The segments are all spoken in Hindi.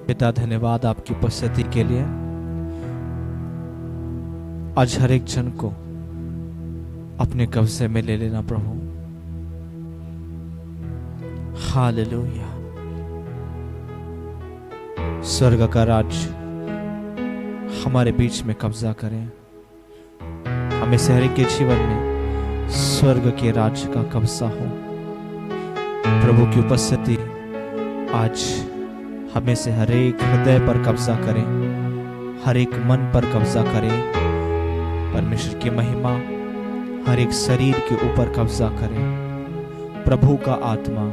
पिता, धन्यवाद आपकी उपस्थिति के लिए। आज हर एक जन को अपने कब्जे में ले लेना प्रभु। हालेलुया। स्वर्ग का राज हमारे बीच में कब्जा करें। हमें से हर एक के जीवन में स्वर्ग के राज का कब्जा हो। प्रभु की उपस्थिति आज हमें से हर एक हृदय पर कब्जा करें, हर एक मन पर कब्जा करें। परमेश्वर की महिमा हर एक शरीर के ऊपर कब्जा करें। प्रभु का आत्मा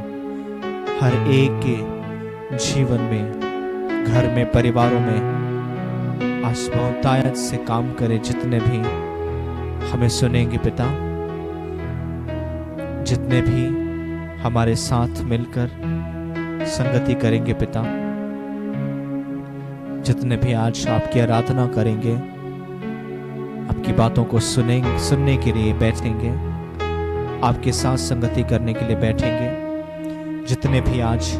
हर एक के जीवन में, घर में, परिवारों में आज बहुतायत से काम करे। जितने भी हमें सुनेंगे पिता, जितने भी हमारे साथ मिलकर संगति करेंगे पिता, जितने भी आज आपकी आराधना करेंगे, आपकी बातों को सुनने के लिए बैठेंगे, आपके साथ संगति करने के लिए बैठेंगे, जितने भी आज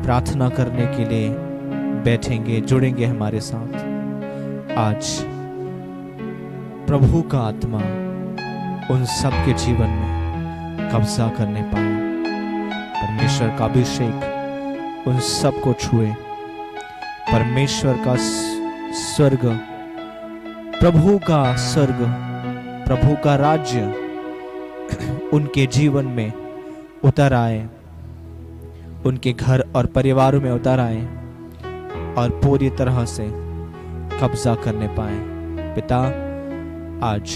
प्रार्थना करने के लिए बैठेंगे, जुड़ेंगे हमारे साथ, आज प्रभु का आत्मा उन सब के जीवन में कब्जा करने पाए। परमेश्वर का अभिषेक उन सब को छुए। परमेश्वर का स्वर्ग, प्रभु का स्वर्ग, प्रभु का राज्य उनके जीवन में उतर आए, उनके घर और परिवारों में उतर आए और पूरी तरह से कब्जा करने पाए। पिता, आज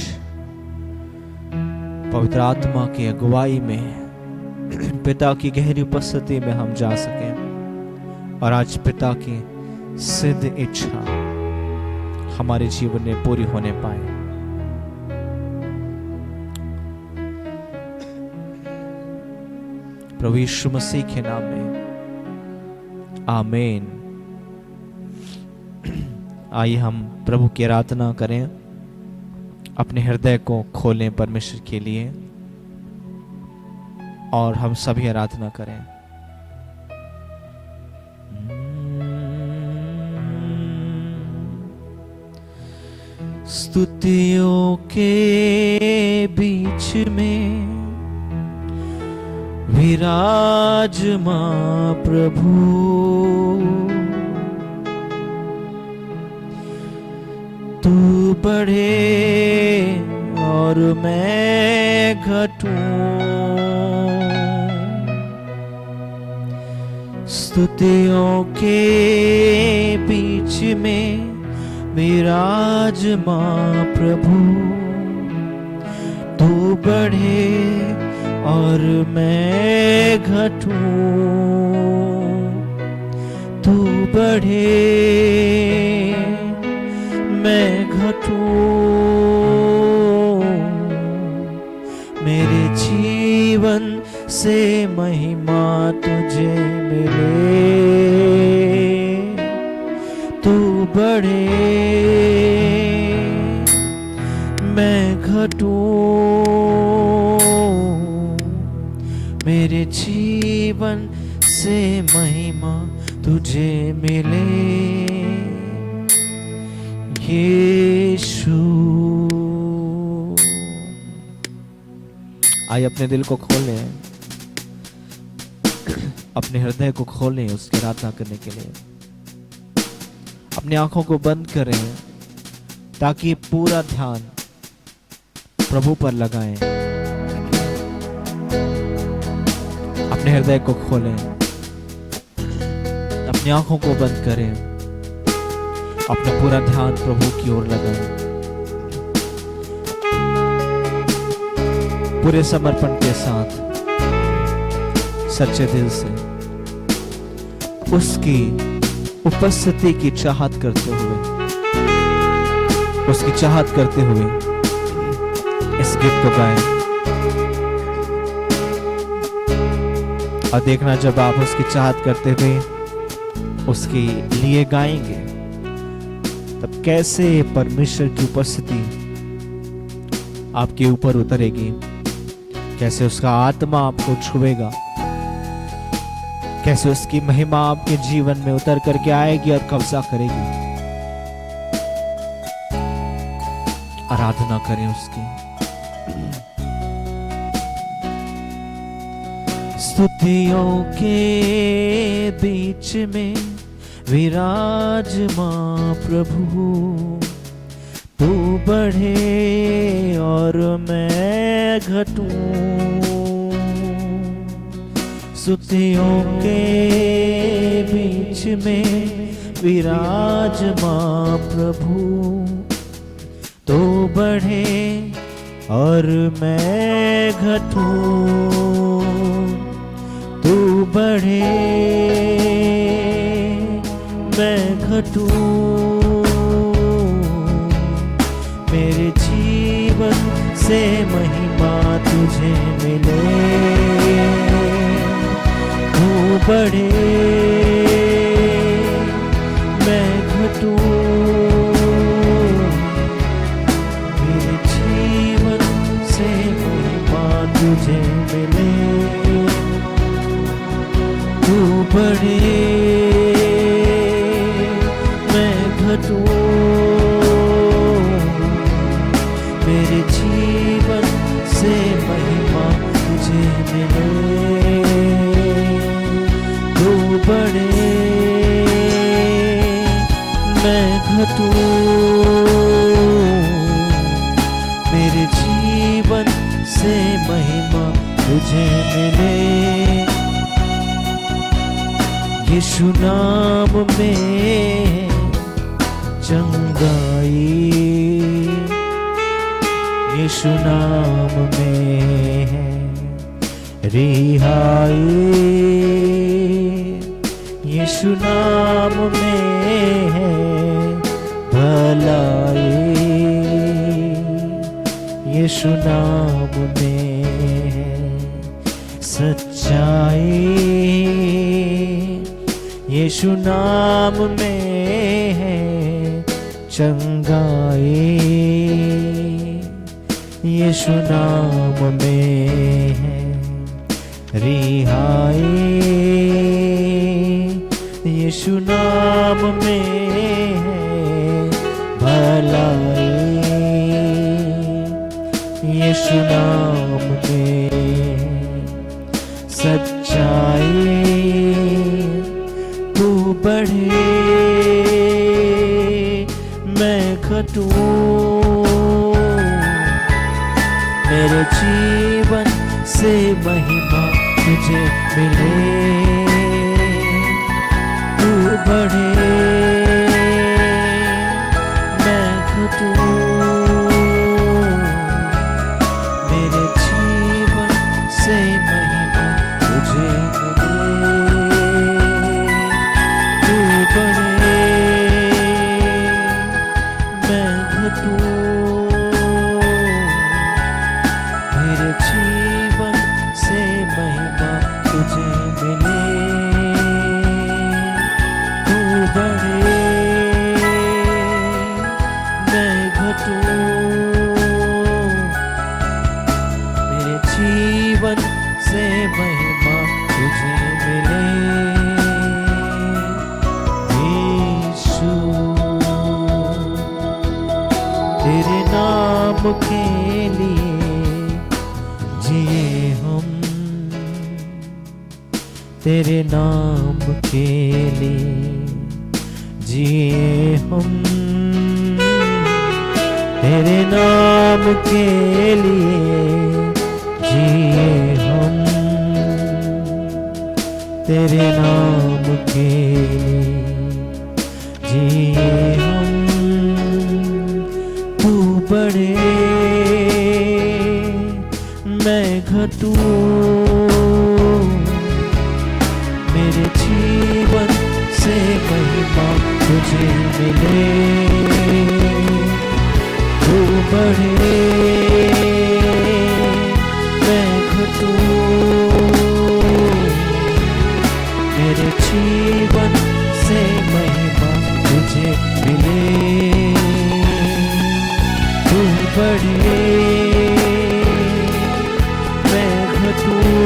पवित्र आत्मा की अगुवाई में पिता की गहरी उपस्थिति में हम जा सकें और आज पिता की सिद्ध इच्छा हमारे जीवन में पूरी होने पाए। प्रभु यीशु मसीह के नाम में आमीन। आइए हम प्रभु की आराधना करें, अपने हृदय को खोलें परमेश्वर के लिए और हम सभी आराधना करें। स्तुतियों के बीच में विराजमान प्रभु, तू बढ़े और मैं घटूं। स्तुतियों के बीच में विराजमान प्रभु, तू बढ़े और मैं घटूं। तू बढ़े, मैं घटूं। मेरे जीवन से महिमा तुझे मिले। तू बढ़े, मैं घटूं। मेरे जीवन से महिमा तुझे मिले यीशु। आइए अपने दिल को खोलें, अपने हृदय को खोलें उसकी आराधना करने के लिए। अपनी आंखों को बंद करें ताकि पूरा ध्यान प्रभु पर लगाएं। अपने हृदय को खोलें, अपनी आंखों को बंद करें, अपना पूरा ध्यान प्रभु की ओर लगाएं। पूरे समर्पण के साथ, सच्चे दिल से उसकी उपस्थिति की चाहत करते हुए, उसकी चाहत करते हुए इस गीत को गाएं। और देखना, जब आप उसकी चाहत करते हुए उसके लिए गाएंगे तब कैसे परमेश्वर की उपस्थिति आपके ऊपर उतरेगी, कैसे उसका आत्मा आपको छुएगा, कैसे उसकी महिमा आपके जीवन में उतर करके आएगी और कब्जा करेगी। आराधना करें उसकी। स्तुतियों के बीच में विराजमान प्रभु, तू बढ़े और मैं घटूं। स्तुतियों के बीच में विराजमान प्रभु, तू बढ़े और मैं घटूं। तू बढ़े मैं घटूं। मेरे जीवन से महिमा तुझे मिले। तू बढ़े मैं घटूं। मेरे जीवन से महिमा तुझे मिले। तू बढ़े मैं घटूं। मेरे जीवन से महिमा तुझे मिले। तू बढ़े मैं घटूं। मेरे जीवन से महिमा तुझे मिले। यीशु नाम में चंगाई, यीशु नाम में है रिहाई। यीशु नाम में है भलाई। यीशु नाम में है सच्चाई। यीशु नाम में है चंगाई। यीशु नाम में है रिहाई। यीशु नाम में है भलाई। यीशु नाम में है सच्चाई। तू बढ़े मैं घटूं। मेरे जीवन से महिमा तुझे मिले। तू बढ़े मैं घटूं। मेरे जीवन से महिमा तुझे मिले। तू बढ़े मैं घटूं। मेरे जीवन से महिमा तुझे मिले। तू बढ़े मैं घटूं। मेरे जीवन से महिमा तुझे मिले। यीशु तेरे नाम के लिए जिए हम। तेरे नाम के लिए जिए हम। तेरे नाम के लिए जिए हम। तेरे नाम के लिए जिए हम। तू बढ़े मैं घटूं। मेरे जीवन से महिमा तुझे मिले। तू बढ़े मैं घटूं। मेरे जीवन से महिमा तुझे मिले। तू बढ़े मैं घटूं।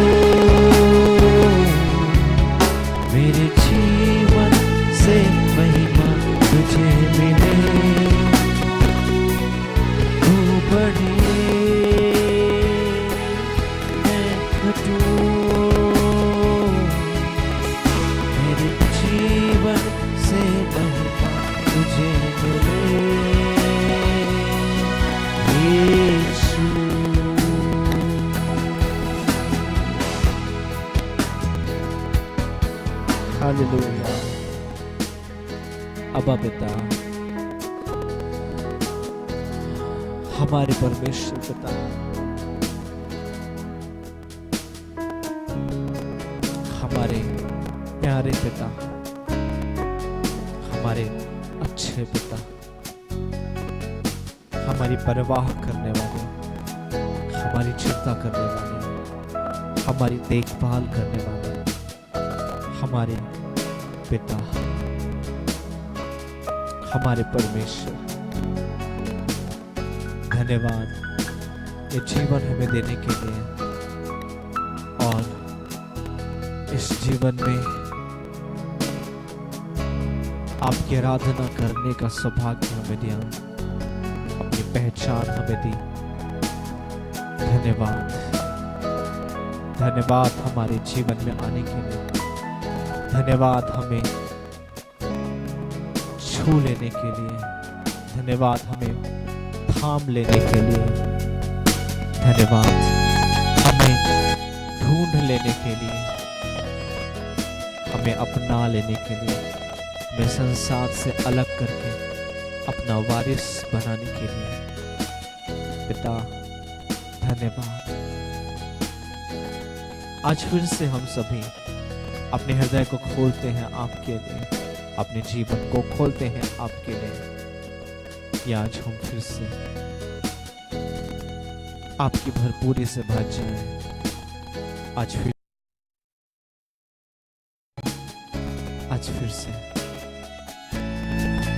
अब्बा पिता, हमारे परमेश्वर पिता, हमारे प्यारे पिता, हमारे अच्छे पिता, हमारी परवाह करने वाले, हमारी चिंता करने वाले, हमारी देखभाल करने वाले, हमारे पिता, हमारे परमेश्वर, धन्यवाद ये जीवन हमें देने के लिए, और इस जीवन में आपकी आराधना करने का सौभाग्य हमें दिया, अपनी पहचान हमें दी। धन्यवाद, धन्यवाद हमारे जीवन में आने के लिए, धन्यवाद हमें छू लेने के लिए, धन्यवाद हमें थाम लेने के लिए, धन्यवाद हमें ढूंढ लेने के लिए, हमें अपना लेने के लिए, हमें संसार से अलग करके अपना वारिस बनाने के लिए। पिता धन्यवाद। आज फिर से हम सभी अपने हृदय को खोलते हैं आपके लिए, अपने जीवन को खोलते हैं आपके लिए। आज हम फिर से आपकी भरपूरी से भर जाएं। आज फिर से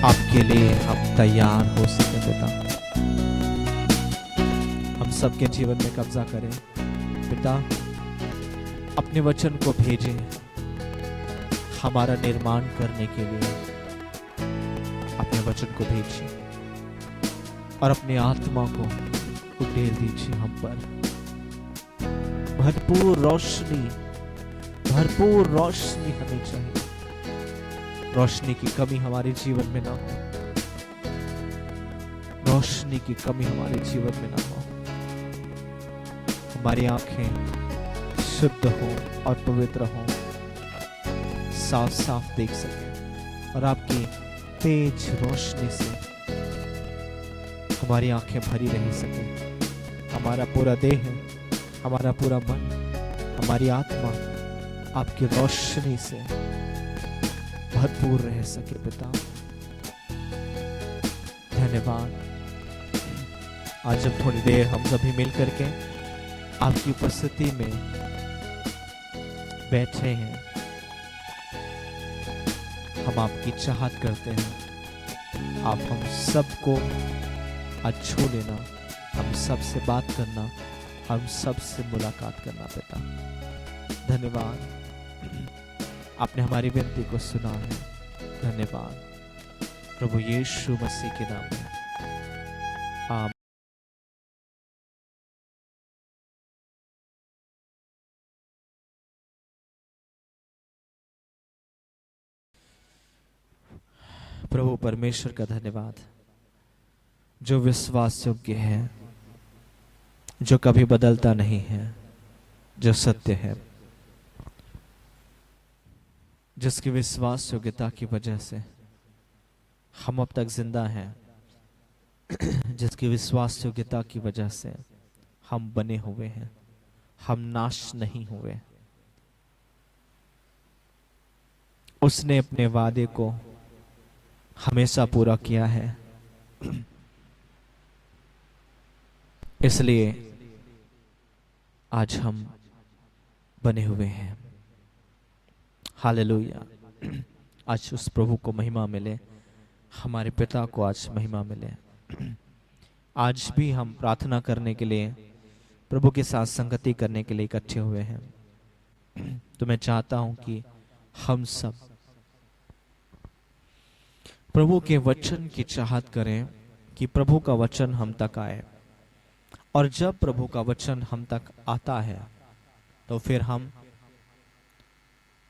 आपके लिए हम तैयार हो सके पिता। हम सबके जीवन में कब्जा करें पिता, अपने वचन को भेजें हमारा निर्माण करने के लिए। अपने वचन को भेजिए और अपनी आत्मा को उड़ेल दीजिए हम पर। भरपूर रोशनी हमें चाहिए। रोशनी की कमी हमारे जीवन में ना हो, रोशनी की कमी हमारे जीवन में ना हो। हमारी आंखें शुद्ध हो और पवित्र हो, साफ साफ देख सके, और आपकी तेज रोशनी से हमारी आंखें भरी रह सके। हमारा पूरा देह, हमारा पूरा मन, हमारी आत्मा आपकी रोशनी से भरपूर रह सके पिता। धन्यवाद। आज जब थोड़ी देर हम सभी मिल करके आपकी उपस्थिति में बैठे हैं, हम आपकी चाहत करते हैं। आप हम सबको आज छू लेना, हम सबसे बात करना, हम सबसे मुलाकात करना पिता। धन्यवाद, आपने हमारी विनती को सुना है। धन्यवाद प्रभु यीशु मसीह के नाम में, आमीन। प्रभु परमेश्वर का धन्यवाद, जो विश्वास योग्य है, जो कभी बदलता नहीं है, जो सत्य है, जिसकी विश्वास योग्यता की वजह से हम अब तक जिंदा हैं, जिसकी विश्वास योग्यता की वजह से हम बने हुए हैं, हम नाश नहीं हुए। उसने अपने वादे को हमेशा पूरा किया है, इसलिए आज हम बने हुए हैं। हालेलुया। आज उस प्रभु को महिमा मिले, हमारे पिता को आज महिमा मिले। आज भी हम प्रार्थना करने के लिए, प्रभु के साथ संगति करने के लिए इकट्ठे हुए हैं। तो मैं चाहता हूं कि हम सब प्रभु के वचन की चाहत करें, कि प्रभु का वचन हम तक आए, और जब प्रभु का वचन हम तक आता है तो फिर हम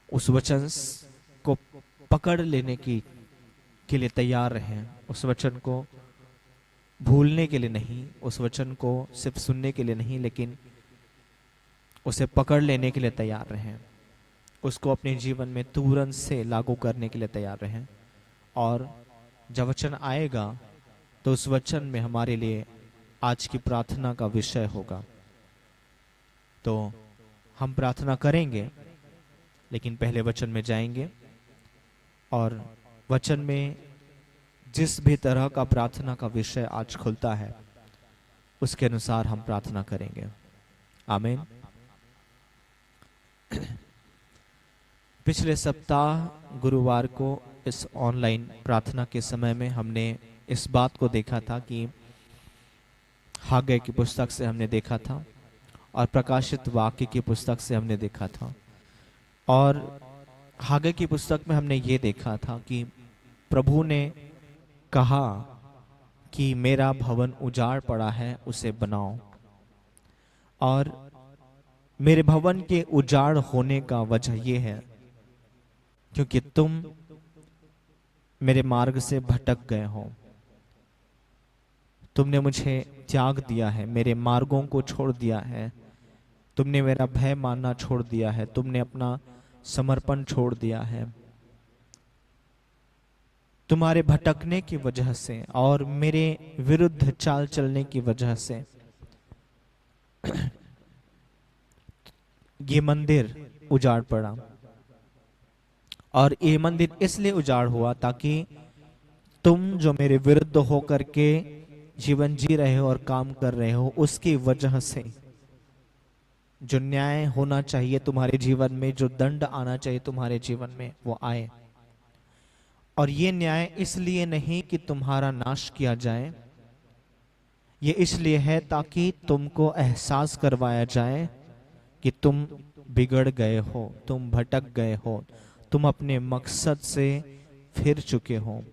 उस वचन को पकड़ लेने के लिए तैयार रहें। उस वचन को भूलने के लिए नहीं, उस वचन को सिर्फ सुनने के लिए नहीं, लेकिन उसे पकड़ लेने के लिए तैयार रहें। उसको अपने जीवन में तुरंत से लागू करने के लिए तैयार रहें, और जब वचन आएगा तो उस वचन में हमारे लिए आज की प्रार्थना का विषय होगा। तो हम प्रार्थना करेंगे, लेकिन पहले वचन में जाएंगे और वचन में जिस भी तरह का प्रार्थना का विषय आज खुलता है उसके अनुसार हम प्रार्थना करेंगे। आमीन। पिछले सप्ताह गुरुवार को इस ऑनलाइन प्रार्थना के समय में हमने इस बात को देखा था कि हागे की पुस्तक से हमने देखा था और प्रकाशित वाक्य की पुस्तक से हमने देखा था। और हागे की पुस्तक में हमने ये देखा था कि प्रभु ने कहा कि मेरा भवन उजाड़ पड़ा है, उसे बनाओ। और मेरे भवन के उजाड़ होने का वजह यह है क्योंकि तुम मेरे मार्ग से भटक गए हो, तुमने मुझे त्याग दिया है, मेरे मार्गों को छोड़ दिया है, तुमने मेरा भय मानना छोड़ दिया है, तुमने अपना समर्पण छोड़ दिया है। तुम्हारे भटकने की वजह से और मेरे विरुद्ध चाल चलने की वजह से ये मंदिर उजाड़ पड़ा। और ये मंदिर इसलिए उजाड़ हुआ ताकि तुम जो मेरे विरुद्ध होकर के जीवन जी रहे हो और काम कर रहे हो, उसकी वजह से जो न्याय होना चाहिए तुम्हारे जीवन में, जो दंड आना चाहिए तुम्हारे जीवन में, वो आए। और ये न्याय इसलिए नहीं कि तुम्हारा नाश किया जाए, ये इसलिए है ताकि तुमको एहसास करवाया जाए कि तुम बिगड़ गए हो, तुम भटक गए हो, तुम अपने मकसद से फिर चुके हो।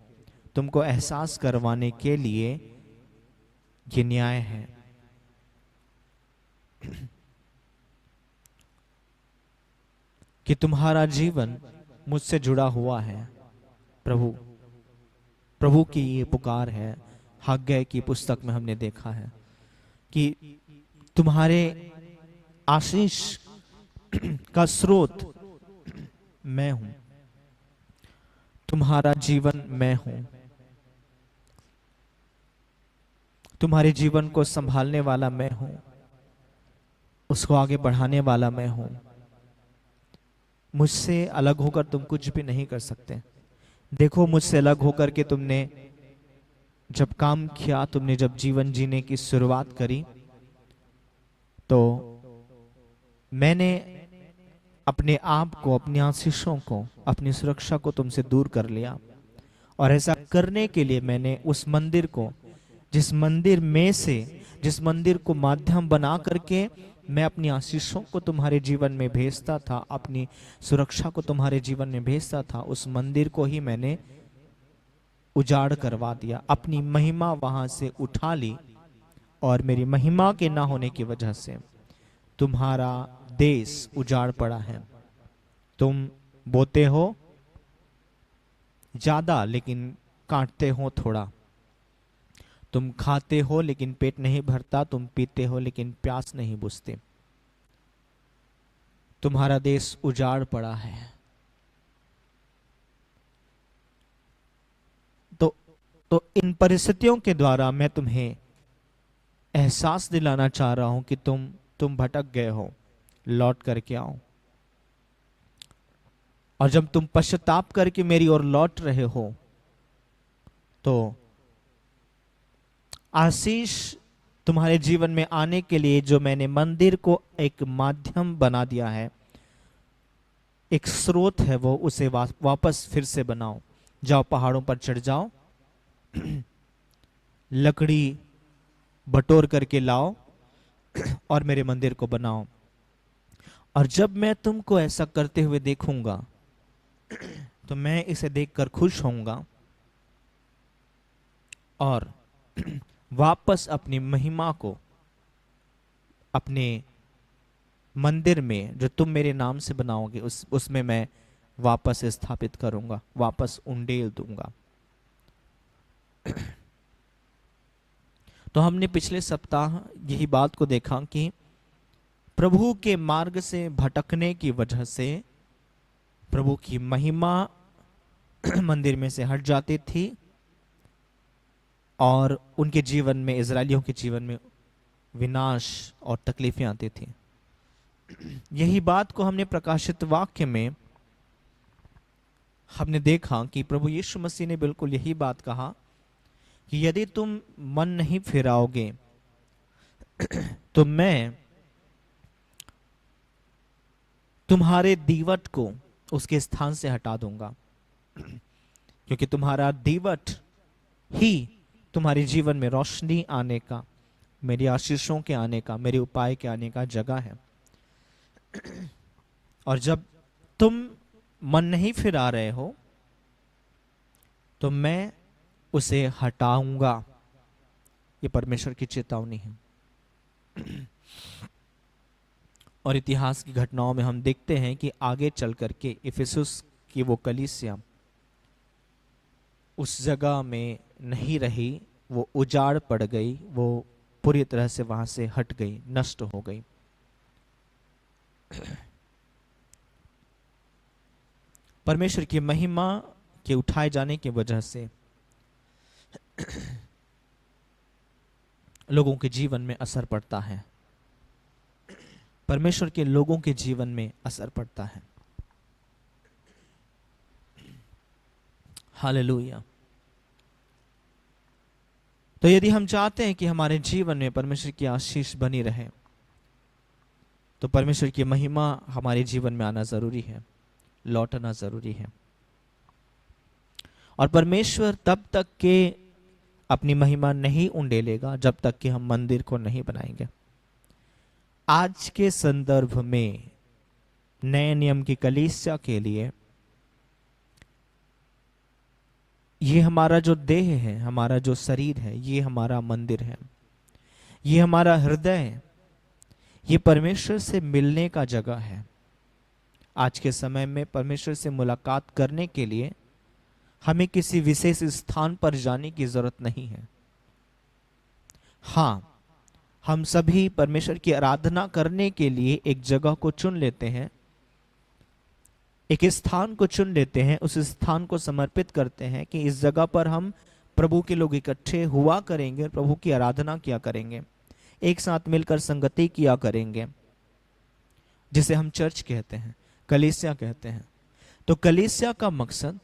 तुमको एहसास करवाने के लिए ये न्याय है। कि तुम्हारा जीवन मुझसे जुड़ा हुआ है। प्रभु की ये पुकार है। हागे की पुस्तक में हमने देखा है कि तुम्हारे आशीष का स्रोत मैं हूं, तुम्हारा जीवन मैं हूं, तुम्हारे जीवन को संभालने वाला मैं हूं, उसको आगे बढ़ाने वाला मैं हूं। मुझसे अलग होकर तुम कुछ भी नहीं कर सकते। देखो, मुझसे अलग होकर के तुमने जब काम किया, तुमने जब जीवन जीने की शुरुआत करी, तो मैंने अपने आप को, अपनी आशीषों को, अपनी सुरक्षा को तुमसे दूर कर लिया। और ऐसा करने के लिए मैंने उस मंदिर को, जिस मंदिर को माध्यम बना करके मैं अपनी आशीषों को तुम्हारे जीवन में भेजता था, अपनी सुरक्षा को तुम्हारे जीवन में भेजता था, उस मंदिर को ही मैंने उजाड़ करवा दिया। अपनी महिमा वहां से उठा ली और मेरी महिमा के ना होने की वजह से तुम्हारा देश उजाड़ पड़ा है। तुम बोते हो ज्यादा लेकिन काटते हो थोड़ा। तुम खाते हो लेकिन पेट नहीं भरता, तुम पीते हो लेकिन प्यास नहीं बुझती। तुम्हारा देश उजाड़ पड़ा है। तो इन परिस्थितियों के द्वारा मैं तुम्हें एहसास दिलाना चाह रहा हूं कि तुम भटक गए हो, लौट करके आओ। और जब तुम पश्चाताप करके मेरी ओर लौट रहे हो, तो आशीष तुम्हारे जीवन में आने के लिए जो मैंने मंदिर को एक माध्यम बना दिया है, एक स्रोत है, वो उसे वापस फिर से बनाओ। जाओ, पहाड़ों पर चढ़ जाओ, लकड़ी बटोर करके लाओ और मेरे मंदिर को बनाओ। और जब मैं तुमको ऐसा करते हुए देखूंगा तो मैं इसे देखकर खुश होऊंगा और वापस अपनी महिमा को अपने मंदिर में जो तुम मेरे नाम से बनाओगे उसमें मैं वापस स्थापित करूंगा, वापस उंडेल दूंगा। तो हमने पिछले सप्ताह यही बात को देखा कि प्रभु के मार्ग से भटकने की वजह से प्रभु की महिमा मंदिर में से हट जाती थी और उनके जीवन में, इजरायलियों के जीवन में विनाश और तकलीफें आती थी। यही बात को हमने प्रकाशित वाक्य में हमने देखा कि प्रभु यीशु मसीह ने बिल्कुल यही बात कहा कि यदि तुम मन नहीं फिराओगे तो मैं तुम्हारे दीवट को उसके स्थान से हटा दूंगा, क्योंकि तुम्हारा दीवट ही तुम्हारे जीवन में रोशनी आने का, मेरी आशीषों के आने का, मेरे उपाय के आने का जगह है। और जब तुम मन नहीं फिरा रहे हो तो मैं उसे हटाऊंगा। ये परमेश्वर की चेतावनी है। और इतिहास की घटनाओं में हम देखते हैं कि आगे चल करके इफिसुस की वो कलीसिया उस जगह में नहीं रही, वो उजाड़ पड़ गई, वो पूरी तरह से वहां से हट गई, नष्ट हो गई। परमेश्वर की महिमा के उठाए जाने की वजह से लोगों के जीवन में असर पड़ता है, परमेश्वर के लोगों के जीवन में असर पड़ता है। हालेलुया। तो यदि हम चाहते हैं कि हमारे जीवन में परमेश्वर की आशीष बनी रहे तो परमेश्वर की महिमा हमारे जीवन में आना जरूरी है, लौटना जरूरी है। और परमेश्वर तब तक के अपनी महिमा नहीं उंडेलेगा जब तक कि हम मंदिर को नहीं बनाएंगे। आज के संदर्भ में नए नियम की कलीसिया के लिए ये हमारा जो देह है, हमारा जो शरीर है, ये हमारा मंदिर है, ये हमारा हृदय है, ये परमेश्वर से मिलने का जगह है। आज के समय में परमेश्वर से मुलाकात करने के लिए हमें किसी विशेष स्थान पर जाने की जरूरत नहीं है। हाँ, हम सभी परमेश्वर की आराधना करने के लिए एक जगह को चुन लेते हैं, एक स्थान को चुन लेते हैं, उस स्थान को समर्पित करते हैं कि इस जगह पर हम प्रभु के लोग इकट्ठे हुआ करेंगे, प्रभु की आराधना किया करेंगे, एक साथ मिलकर संगति किया करेंगे, जिसे हम चर्च कहते हैं, कलीसिया कहते हैं। तो कलीसिया का मकसद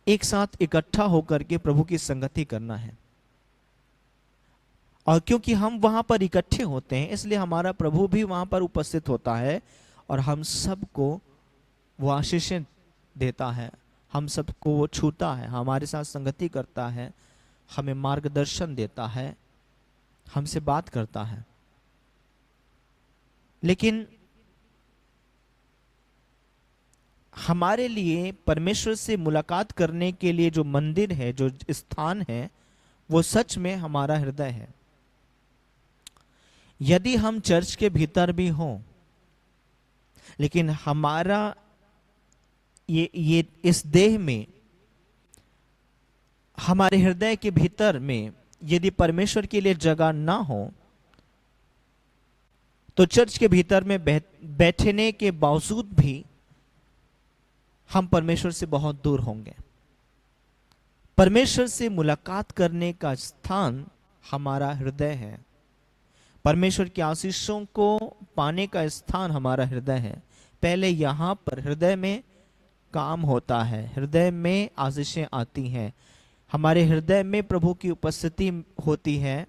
एक साथ इकट्ठा होकर के प्रभु की संगति करना है। और क्योंकि हम वहां पर इकट्ठे होते हैं इसलिए हमारा प्रभु भी वहां पर उपस्थित होता है और हम सबको वो आशीषें देता है, हम सबको वो छूता है, हमारे साथ संगति करता है, हमें मार्गदर्शन देता है, हमसे बात करता है। लेकिन हमारे लिए परमेश्वर से मुलाकात करने के लिए जो मंदिर है, जो स्थान है, वो सच में हमारा हृदय है। यदि हम चर्च के भीतर भी हों लेकिन हमारा ये इस देह में, हमारे हृदय के भीतर में यदि परमेश्वर के लिए जगह ना हो तो चर्च के भीतर में बैठने के बावजूद भी हम परमेश्वर से बहुत दूर होंगे। परमेश्वर से मुलाकात करने का स्थान हमारा हृदय है, परमेश्वर की आशीषों को पाने का स्थान हमारा हृदय है। पहले यहाँ पर हृदय में काम होता है, हृदय में आशीषें आती हैं, हमारे हृदय में प्रभु की उपस्थिति होती है,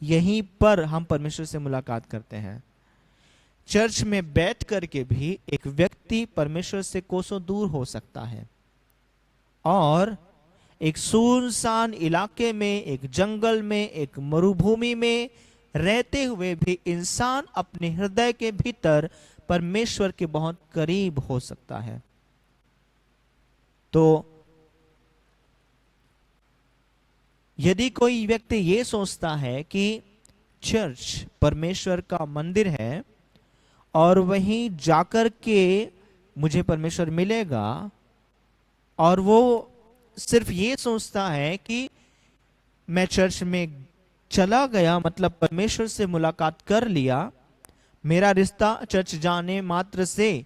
यहीं पर हम परमेश्वर से मुलाकात करते हैं। चर्च में बैठ करके भी एक व्यक्ति परमेश्वर से कोसों दूर हो सकता है और एक सुनसान इलाके में, एक जंगल में, एक मरुभूमि में रहते हुए भी इंसान अपने हृदय के भीतर परमेश्वर के बहुत करीब हो सकता है। तो यदि कोई व्यक्ति ये सोचता है कि चर्च परमेश्वर का मंदिर है और वहीं जाकर के मुझे परमेश्वर मिलेगा, और वो सिर्फ ये सोचता है कि मैं चर्च में चला गया मतलब परमेश्वर से मुलाकात कर लिया, मेरा रिश्ता चर्च जाने मात्र से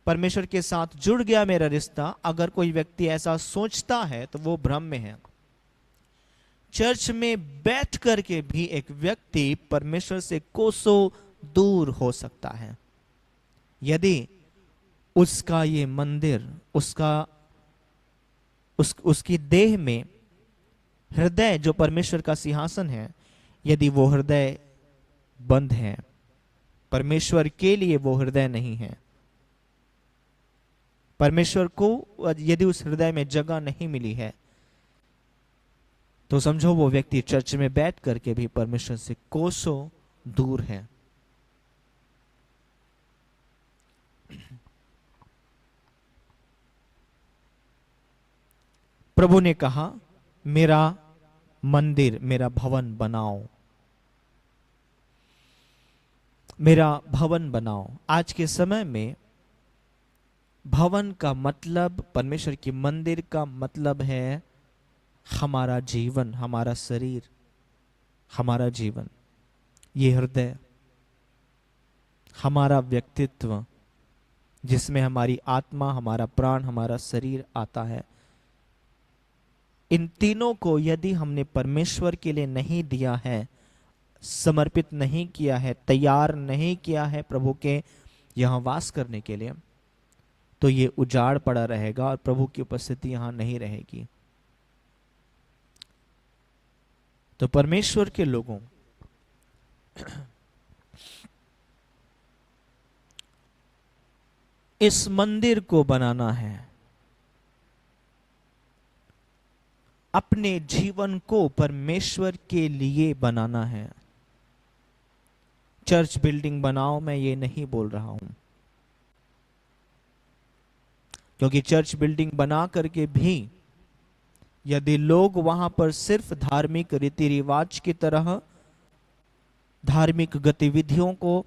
परमेश्वर के साथ जुड़ गया मेरा रिश्ता, अगर कोई व्यक्ति ऐसा सोचता है तो वो भ्रम में है। चर्च में बैठ करके भी एक व्यक्ति परमेश्वर से कोसों दूर हो सकता है यदि उसका ये मंदिर, उसकी देह में हृदय जो परमेश्वर का सिंहासन है, यदि वो हृदय बंद है, परमेश्वर के लिए वो हृदय नहीं है, परमेश्वर को यदि उस हृदय में जगह नहीं मिली है, तो समझो वो व्यक्ति चर्च में बैठ करके भी परमेश्वर से कोसों दूर है। प्रभु ने कहा, मेरा मंदिर, मेरा भवन बनाओ, मेरा भवन बनाओ। आज के समय में भवन का मतलब, परमेश्वर की मंदिर का मतलब है हमारा जीवन, हमारा शरीर, हमारा जीवन, ये हृदय, हमारा व्यक्तित्व, जिसमें हमारी आत्मा, हमारा प्राण, हमारा शरीर आता है। इन तीनों को यदि हमने परमेश्वर के लिए नहीं दिया है, समर्पित नहीं किया है, तैयार नहीं किया है प्रभु के यहां वास करने के लिए, तो ये उजाड़ पड़ा रहेगा और प्रभु की उपस्थिति यहां नहीं रहेगी। तो परमेश्वर के लोगों, इस मंदिर को बनाना है, अपने जीवन को परमेश्वर के लिए बनाना है। चर्च बिल्डिंग बनाओ, मैं ये नहीं बोल रहा हूं, क्योंकि चर्च बिल्डिंग बना करके भी यदि लोग वहां पर सिर्फ धार्मिक रीति रिवाज की तरह धार्मिक गतिविधियों को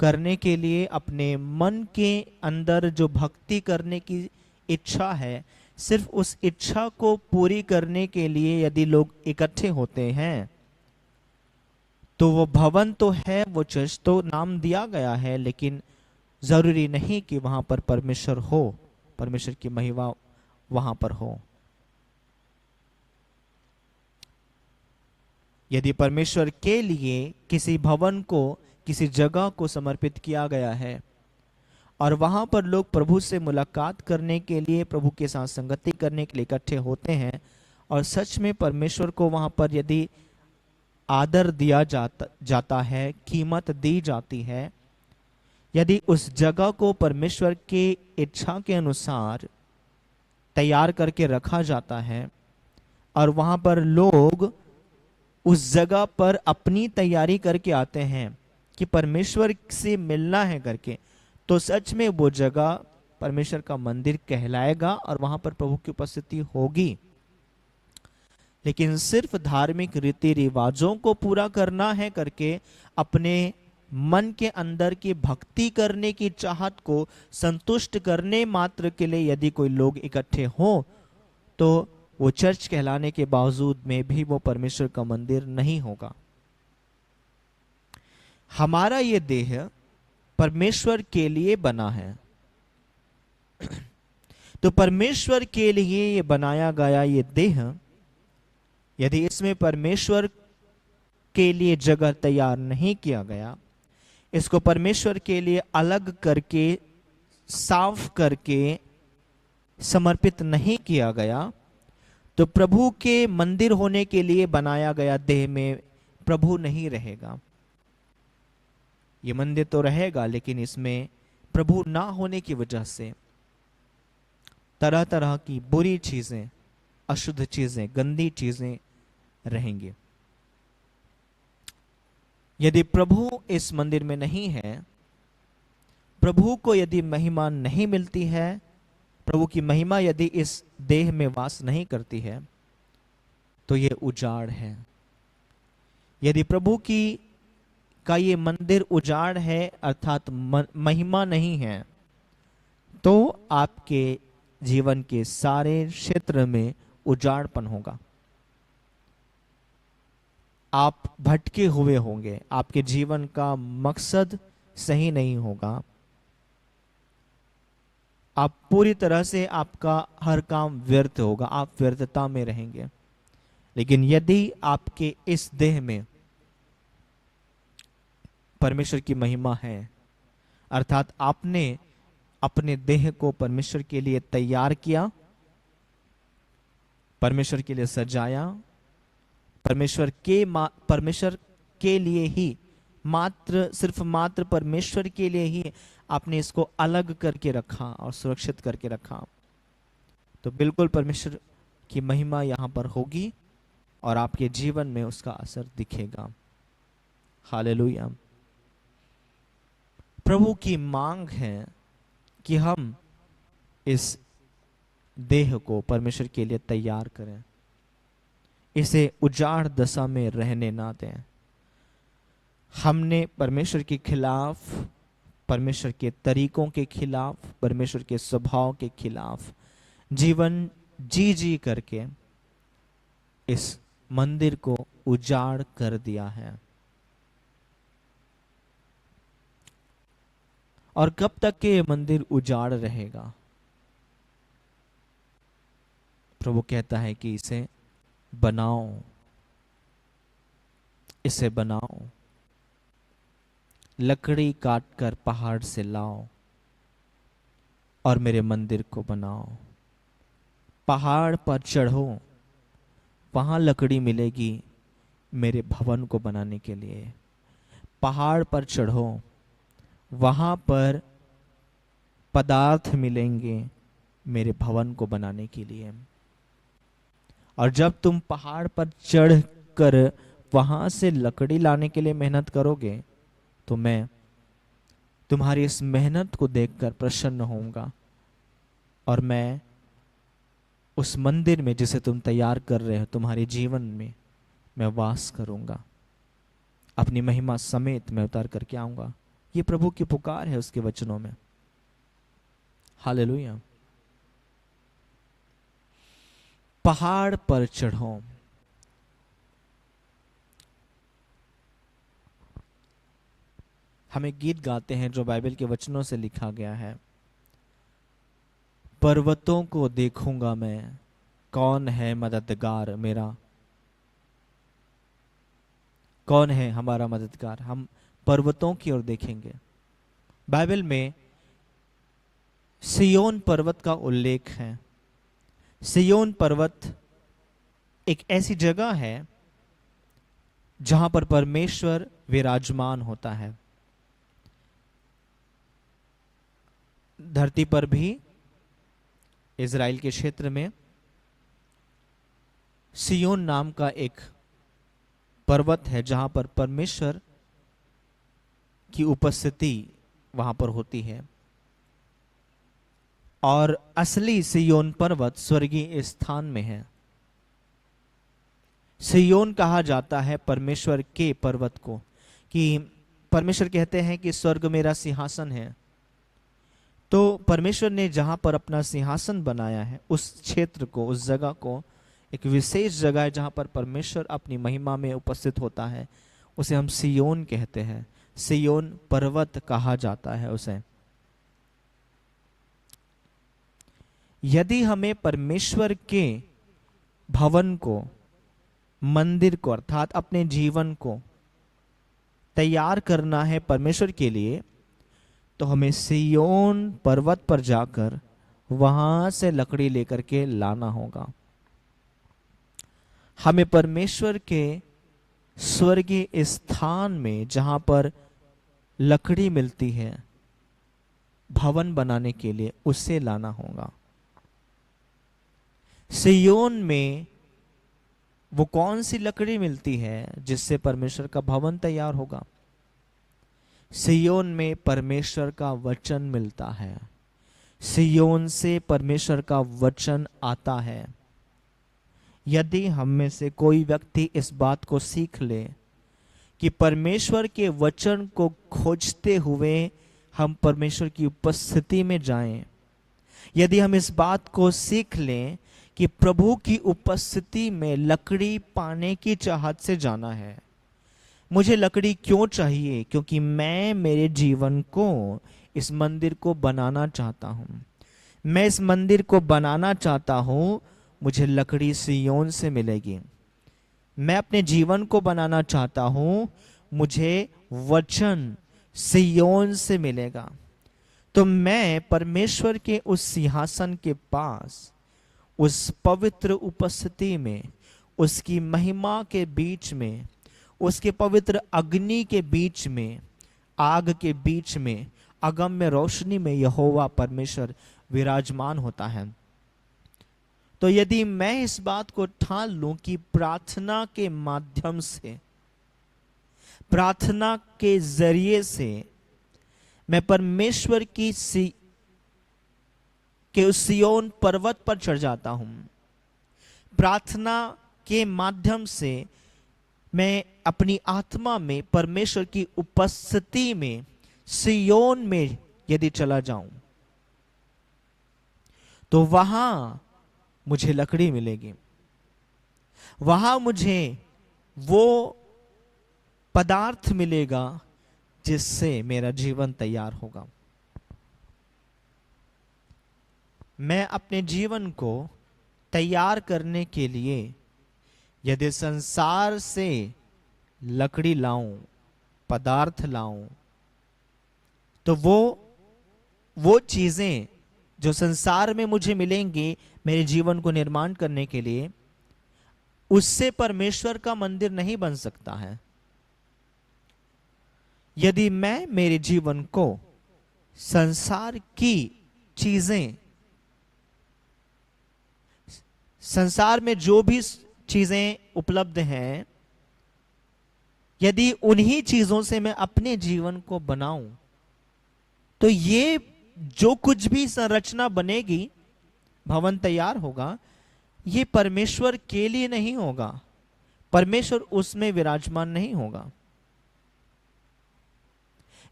करने के लिए, अपने मन के अंदर जो भक्ति करने की इच्छा है, सिर्फ उस इच्छा को पूरी करने के लिए यदि लोग इकट्ठे होते हैं, तो वो भवन तो है, वो चर्च तो नाम दिया गया है, लेकिन जरूरी नहीं कि वहां पर परमेश्वर हो, परमेश्वर की महिमा वहां पर हो। यदि परमेश्वर के लिए किसी भवन को, किसी जगह को समर्पित किया गया है और वहां पर लोग प्रभु से मुलाकात करने के लिए, प्रभु के साथ संगति करने के लिए इकट्ठे होते हैं, और सच में परमेश्वर को वहां पर यदि आदर दिया जाता है, कीमत दी जाती है, यदि उस जगह को परमेश्वर की इच्छा के अनुसार तैयार करके रखा जाता है और वहां पर लोग उस जगह पर अपनी तैयारी करके आते हैं कि परमेश्वर से मिलना है करके, तो सच में वो जगह परमेश्वर का मंदिर कहलाएगा और वहां पर प्रभु की उपस्थिति होगी। लेकिन सिर्फ धार्मिक रीति रिवाजों को पूरा करना है करके, अपने मन के अंदर की भक्ति करने की चाहत को संतुष्ट करने मात्र के लिए यदि कोई लोग इकट्ठे हों, तो वो चर्च कहलाने के बावजूद में भी वो परमेश्वर का मंदिर नहीं होगा। हमारा ये देह परमेश्वर के लिए बना है, तो परमेश्वर के लिए ये बनाया गया ये देह, यदि इसमें परमेश्वर के लिए जगह तैयार नहीं किया गया, इसको परमेश्वर के लिए अलग करके, साफ करके समर्पित नहीं किया गया, तो प्रभु के मंदिर होने के लिए बनाया गया देह में प्रभु नहीं रहेगा। ये मंदिर तो रहेगा, लेकिन इसमें प्रभु ना होने की वजह से तरह तरह की बुरी चीजें, अशुद्ध चीजें, गंदी चीजें रहेंगी। यदि प्रभु इस मंदिर में नहीं है, प्रभु को यदि महिमा नहीं मिलती है, प्रभु की महिमा यदि इस देह में वास नहीं करती है, तो ये उजाड़ है। यदि प्रभु का ये मंदिर उजाड़ है, अर्थात महिमा नहीं है, तो आपके जीवन के सारे क्षेत्र में उजाड़पन होगा। आप भटके हुए होंगे, आपके जीवन का मकसद सही नहीं होगा। आप पूरी तरह से आपका हर काम व्यर्थ होगा, आप व्यर्थता में रहेंगे। लेकिन यदि आपके इस देह में परमेश्वर की महिमा है, अर्थात आपने अपने देह को परमेश्वर के लिए तैयार किया, परमेश्वर के लिए सजाया, परमेश्वर के लिए ही, सिर्फ मात्र परमेश्वर के लिए ही आपने इसको अलग करके रखा और सुरक्षित करके रखा, तो बिल्कुल परमेश्वर की महिमा यहां पर होगी और आपके जीवन में उसका असर दिखेगा। हालेलुया। प्रभु की मांग है कि हम इस देह को परमेश्वर के लिए तैयार करें, इसे उजाड़ दशा में रहने ना दें। हमने परमेश्वर के खिलाफ, परमेश्वर के तरीकों के खिलाफ, परमेश्वर के स्वभाव के खिलाफ जीवन जी करके इस मंदिर को उजाड़ कर दिया है। और कब तक के ये मंदिर उजाड़ रहेगा? प्रभु कहता है कि इसे बनाओ, इसे बनाओ, लकड़ी काट कर पहाड़ से लाओ और मेरे मंदिर को बनाओ। पहाड़ पर चढ़ो, वहां लकड़ी मिलेगी मेरे भवन को बनाने के लिए। पहाड़ पर चढ़ो, वहां पर पदार्थ मिलेंगे मेरे भवन को बनाने के लिए। और जब तुम पहाड़ पर चढ़कर वहां से लकड़ी लाने के लिए मेहनत करोगे, तो मैं तुम्हारी इस मेहनत को देखकर प्रसन्न होऊंगा और मैं उस मंदिर में जिसे तुम तैयार कर रहे हो, तुम्हारे जीवन में मैं वास करूंगा। अपनी महिमा समेत मैं उतार करके आऊंगा। ये प्रभु की पुकार है उसके वचनों में। हालेलुया। पहाड़ पर चढ़ो। हमें गीत गाते हैं जो बाइबल के वचनों से लिखा गया है। पर्वतों को देखूंगा मैं, कौन है मददगार मेरा। कौन है हमारा मददगार? हम पर्वतों की ओर देखेंगे। बाइबल में सिय्योन पर्वत का उल्लेख है। सिय्योन पर्वत एक ऐसी जगह है जहां पर परमेश्वर विराजमान होता है। धरती पर भी इज़राइल के क्षेत्र में सिय्योन नाम का एक पर्वत है जहां पर परमेश्वर की उपस्थिति वहां पर होती है। और असली सिय्योन पर्वत स्वर्गीय स्थान में है। सिय्योन कहा जाता है परमेश्वर के पर्वत को, कि परमेश्वर कहते हैं कि स्वर्ग मेरा सिंहासन है। तो परमेश्वर ने जहां पर अपना सिंहासन बनाया है, उस क्षेत्र को, उस जगह को, एक विशेष जगह है जहां पर परमेश्वर अपनी महिमा में उपस्थित होता है, उसे हम सिय्योन कहते हैं। सिय्योन पर्वत कहा जाता है उसे। यदि हमें परमेश्वर के भवन को, मंदिर को, अर्थात अपने जीवन को तैयार करना है परमेश्वर के लिए, तो हमें सिय्योन पर्वत पर जाकर वहां से लकड़ी लेकर के लाना होगा। हमें परमेश्वर के स्वर्गीय स्थान में, जहां पर लकड़ी मिलती है भवन बनाने के लिए, उसे लाना होगा। सिय्योन में वो कौन सी लकड़ी मिलती है जिससे परमेश्वर का भवन तैयार होगा? सिय्योन में परमेश्वर का वचन मिलता है। सिय्योन से परमेश्वर का वचन आता है। यदि हम में से कोई व्यक्ति इस बात को सीख ले कि परमेश्वर के वचन को खोजते हुए हम परमेश्वर की उपस्थिति में जाएं, यदि हम इस बात को सीख लें कि प्रभु की उपस्थिति में लकड़ी पाने की चाहत से जाना है। मुझे लकड़ी क्यों चाहिए? क्योंकि मैं मेरे जीवन को, इस मंदिर को बनाना चाहता हूं। मैं इस मंदिर को बनाना चाहता हूं, मुझे लकड़ी सिय्योन से मिलेगी। मैं अपने जीवन को बनाना चाहता हूं, मुझे वचन सिय्योन से मिलेगा। तो मैं परमेश्वर के उस सिंहासन के पास, उस पवित्र उपस्थिति में, उसकी महिमा के बीच में, उसके पवित्र अग्नि के बीच में, आग के बीच में, अगम्य रोशनी में यहोवा परमेश्वर विराजमान होता है। तो यदि मैं इस बात को ठान लूं कि प्रार्थना के माध्यम से, प्रार्थना के जरिए से मैं परमेश्वर की उस सिय्योन पर्वत पर चढ़ जाता हूं, प्रार्थना के माध्यम से मैं अपनी आत्मा में परमेश्वर की उपस्थिति में सिय्योन में यदि चला जाऊं, तो वहां मुझे लकड़ी मिलेगी, वहां मुझे वो पदार्थ मिलेगा जिससे मेरा जीवन तैयार होगा। मैं अपने जीवन को तैयार करने के लिए यदि संसार से लकड़ी लाऊं, पदार्थ लाऊं, तो वो चीजें जो संसार में मुझे मिलेंगी मेरे जीवन को निर्माण करने के लिए, उससे परमेश्वर का मंदिर नहीं बन सकता है। यदि मैं मेरे जीवन को संसार की चीजें, संसार में जो भी चीजें उपलब्ध हैं, यदि उन्हीं चीजों से मैं अपने जीवन को बनाऊं, तो ये जो कुछ भी संरचना बनेगी, भवन तैयार होगा, ये परमेश्वर के लिए नहीं होगा, परमेश्वर उसमें विराजमान नहीं होगा।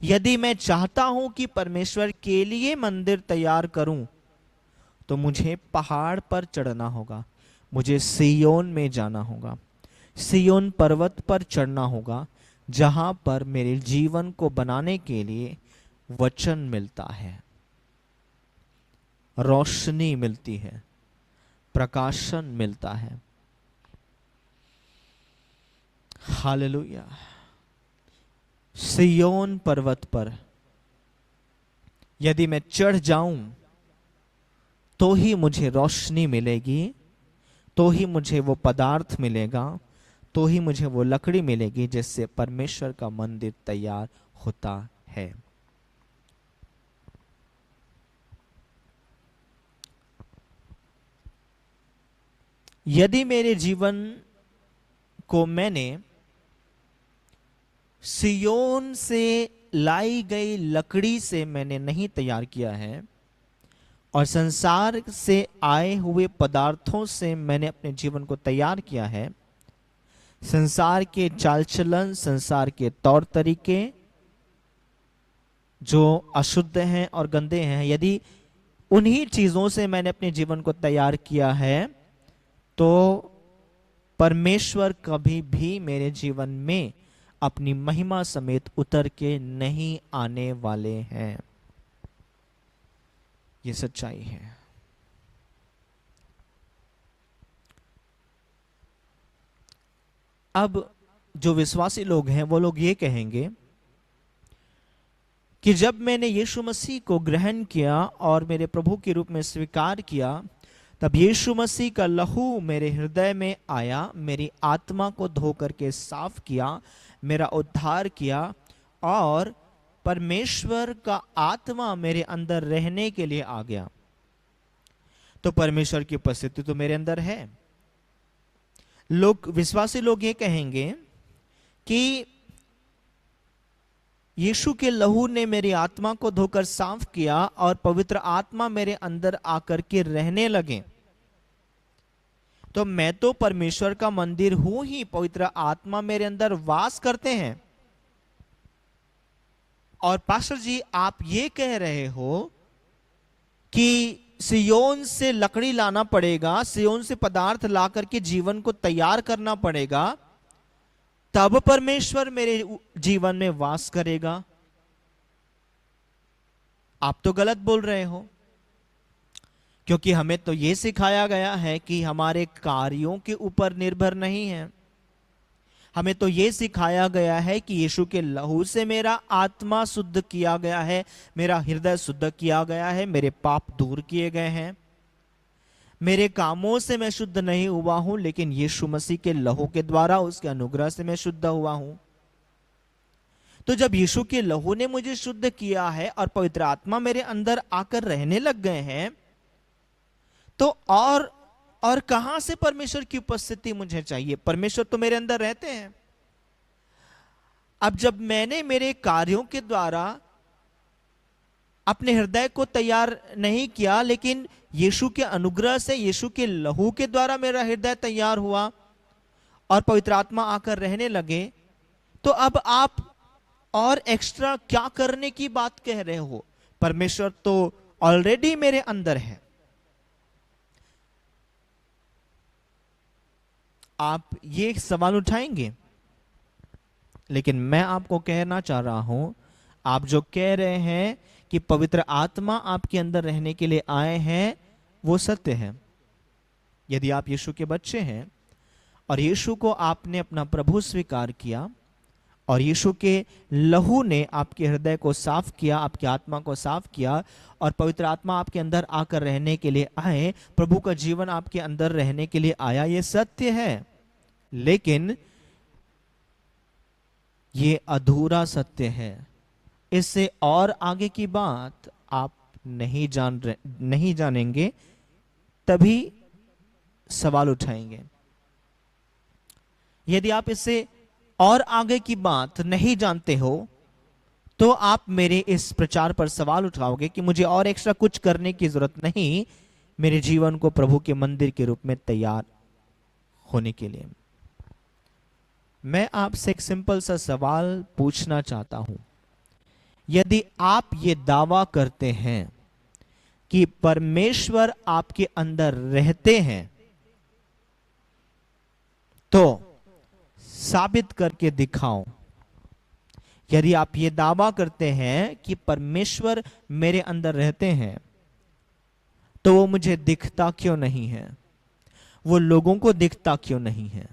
यदि मैं चाहता हूं कि परमेश्वर के लिए मंदिर तैयार करूं, तो मुझे पहाड़ पर चढ़ना होगा, मुझे सिय्योन में जाना होगा, सिय्योन पर्वत पर चढ़ना होगा, जहां पर मेरे जीवन को बनाने के लिए वचन मिलता है, रोशनी मिलती है, प्रकाशन मिलता है। हालेलुया। सिय्योन पर्वत पर यदि मैं चढ़ जाऊं, तो ही मुझे रोशनी मिलेगी, तो ही मुझे वो पदार्थ मिलेगा, तो ही मुझे वो लकड़ी मिलेगी जिससे परमेश्वर का मंदिर तैयार होता है। यदि मेरे जीवन को मैंने सिय्योन से लाई गई लकड़ी से मैंने नहीं तैयार किया है, और संसार से आए हुए पदार्थों से मैंने अपने जीवन को तैयार किया है, संसार के चाल चलन, संसार के तौर तरीके जो अशुद्ध हैं और गंदे हैं, यदि उन्हीं चीजों से मैंने अपने जीवन को तैयार किया है, तो परमेश्वर कभी भी मेरे जीवन में अपनी महिमा समेत उतर के नहीं आने वाले हैं। ये सच्चाई है। अब जो विश्वासी लोग हैं वो लोग ये कहेंगे कि जब मैंने यीशु मसीह को ग्रहण किया और मेरे प्रभु के रूप में स्वीकार किया, तब यीशु मसीह का लहू मेरे हृदय में आया, मेरी आत्मा को धो करके साफ किया, मेरा उद्धार किया, और परमेश्वर का आत्मा मेरे अंदर रहने के लिए आ गया। तो परमेश्वर की उपस्थिति तो मेरे अंदर है। लोग, विश्वासी लोग ये कहेंगे कि यीशु के लहू ने मेरी आत्मा को धोकर साफ किया और पवित्र आत्मा मेरे अंदर आकर के रहने लगे, तो मैं तो परमेश्वर का मंदिर हूं ही, पवित्र आत्मा मेरे अंदर वास करते हैं। और पास्टर जी, आप ये कह रहे हो कि सिय्योन से लकड़ी लाना पड़ेगा, सिय्योन से पदार्थ ला करके जीवन को तैयार करना पड़ेगा, तब परमेश्वर मेरे जीवन में वास करेगा। आप तो गलत बोल रहे हो। क्योंकि हमें तो ये सिखाया गया है कि हमारे कार्यों के ऊपर निर्भर नहीं है। हमें तो ये सिखाया गया है कि यीशु के लहू से मेरा आत्मा शुद्ध किया गया है, मेरा हृदय शुद्ध किया गया है, मेरे पाप दूर किए गए हैं। मेरे कामों से मैं शुद्ध नहीं हुआ हूं, लेकिन यीशु मसीह के लहू के द्वारा, उसके अनुग्रह से मैं शुद्ध हुआ हूं। तो जब यीशु के लहू ने मुझे शुद्ध किया है और पवित्र आत्मा मेरे अंदर आकर रहने लग गए हैं, तो और कहां से परमेश्वर की उपस्थिति मुझे चाहिए? परमेश्वर तो मेरे अंदर रहते हैं। अब जब मैंने मेरे कार्यों के द्वारा अपने हृदय को तैयार नहीं किया, लेकिन यीशु के अनुग्रह से, यीशु के लहू के द्वारा मेरा हृदय तैयार हुआ और पवित्र आत्मा आकर रहने लगे, तो अब आप और एक्स्ट्रा क्या करने की बात कह रहे हो? परमेश्वर तो ऑलरेडी मेरे अंदर है। आप ये सवाल उठाएंगे, लेकिन मैं आपको कहना चाह रहा हूं, आप जो कह रहे हैं कि पवित्र आत्मा आपके अंदर रहने के लिए आए हैं, वो सत्य है। यदि आप यीशु के बच्चे हैं और यीशु को आपने अपना प्रभु स्वीकार किया और यीशु के लहू ने आपके हृदय को साफ किया, आपकी आत्मा को साफ किया और पवित्र आत्मा आपके अंदर आकर रहने के लिए आए, प्रभु का जीवन आपके अंदर रहने के लिए आया, ये सत्य है। लेकिन ये अधूरा सत्य है। इससे और आगे की बात आप नहीं जानेंगे, तभी सवाल उठाएंगे। यदि आप इससे और आगे की बात नहीं जानते हो, तो आप मेरे इस प्रचार पर सवाल उठाओगे कि मुझे और एक्स्ट्रा कुछ करने की जरूरत नहीं मेरे जीवन को प्रभु के मंदिर के रूप में तैयार होने के लिए। मैं आपसे एक सिंपल सा सवाल पूछना चाहता हूं। यदि आप ये दावा करते हैं कि परमेश्वर आपके अंदर रहते हैं, तो साबित करके दिखाओ। यदि आप ये दावा करते हैं कि परमेश्वर मेरे अंदर रहते हैं, तो वो मुझे दिखता क्यों नहीं है? वो लोगों को दिखता क्यों नहीं है?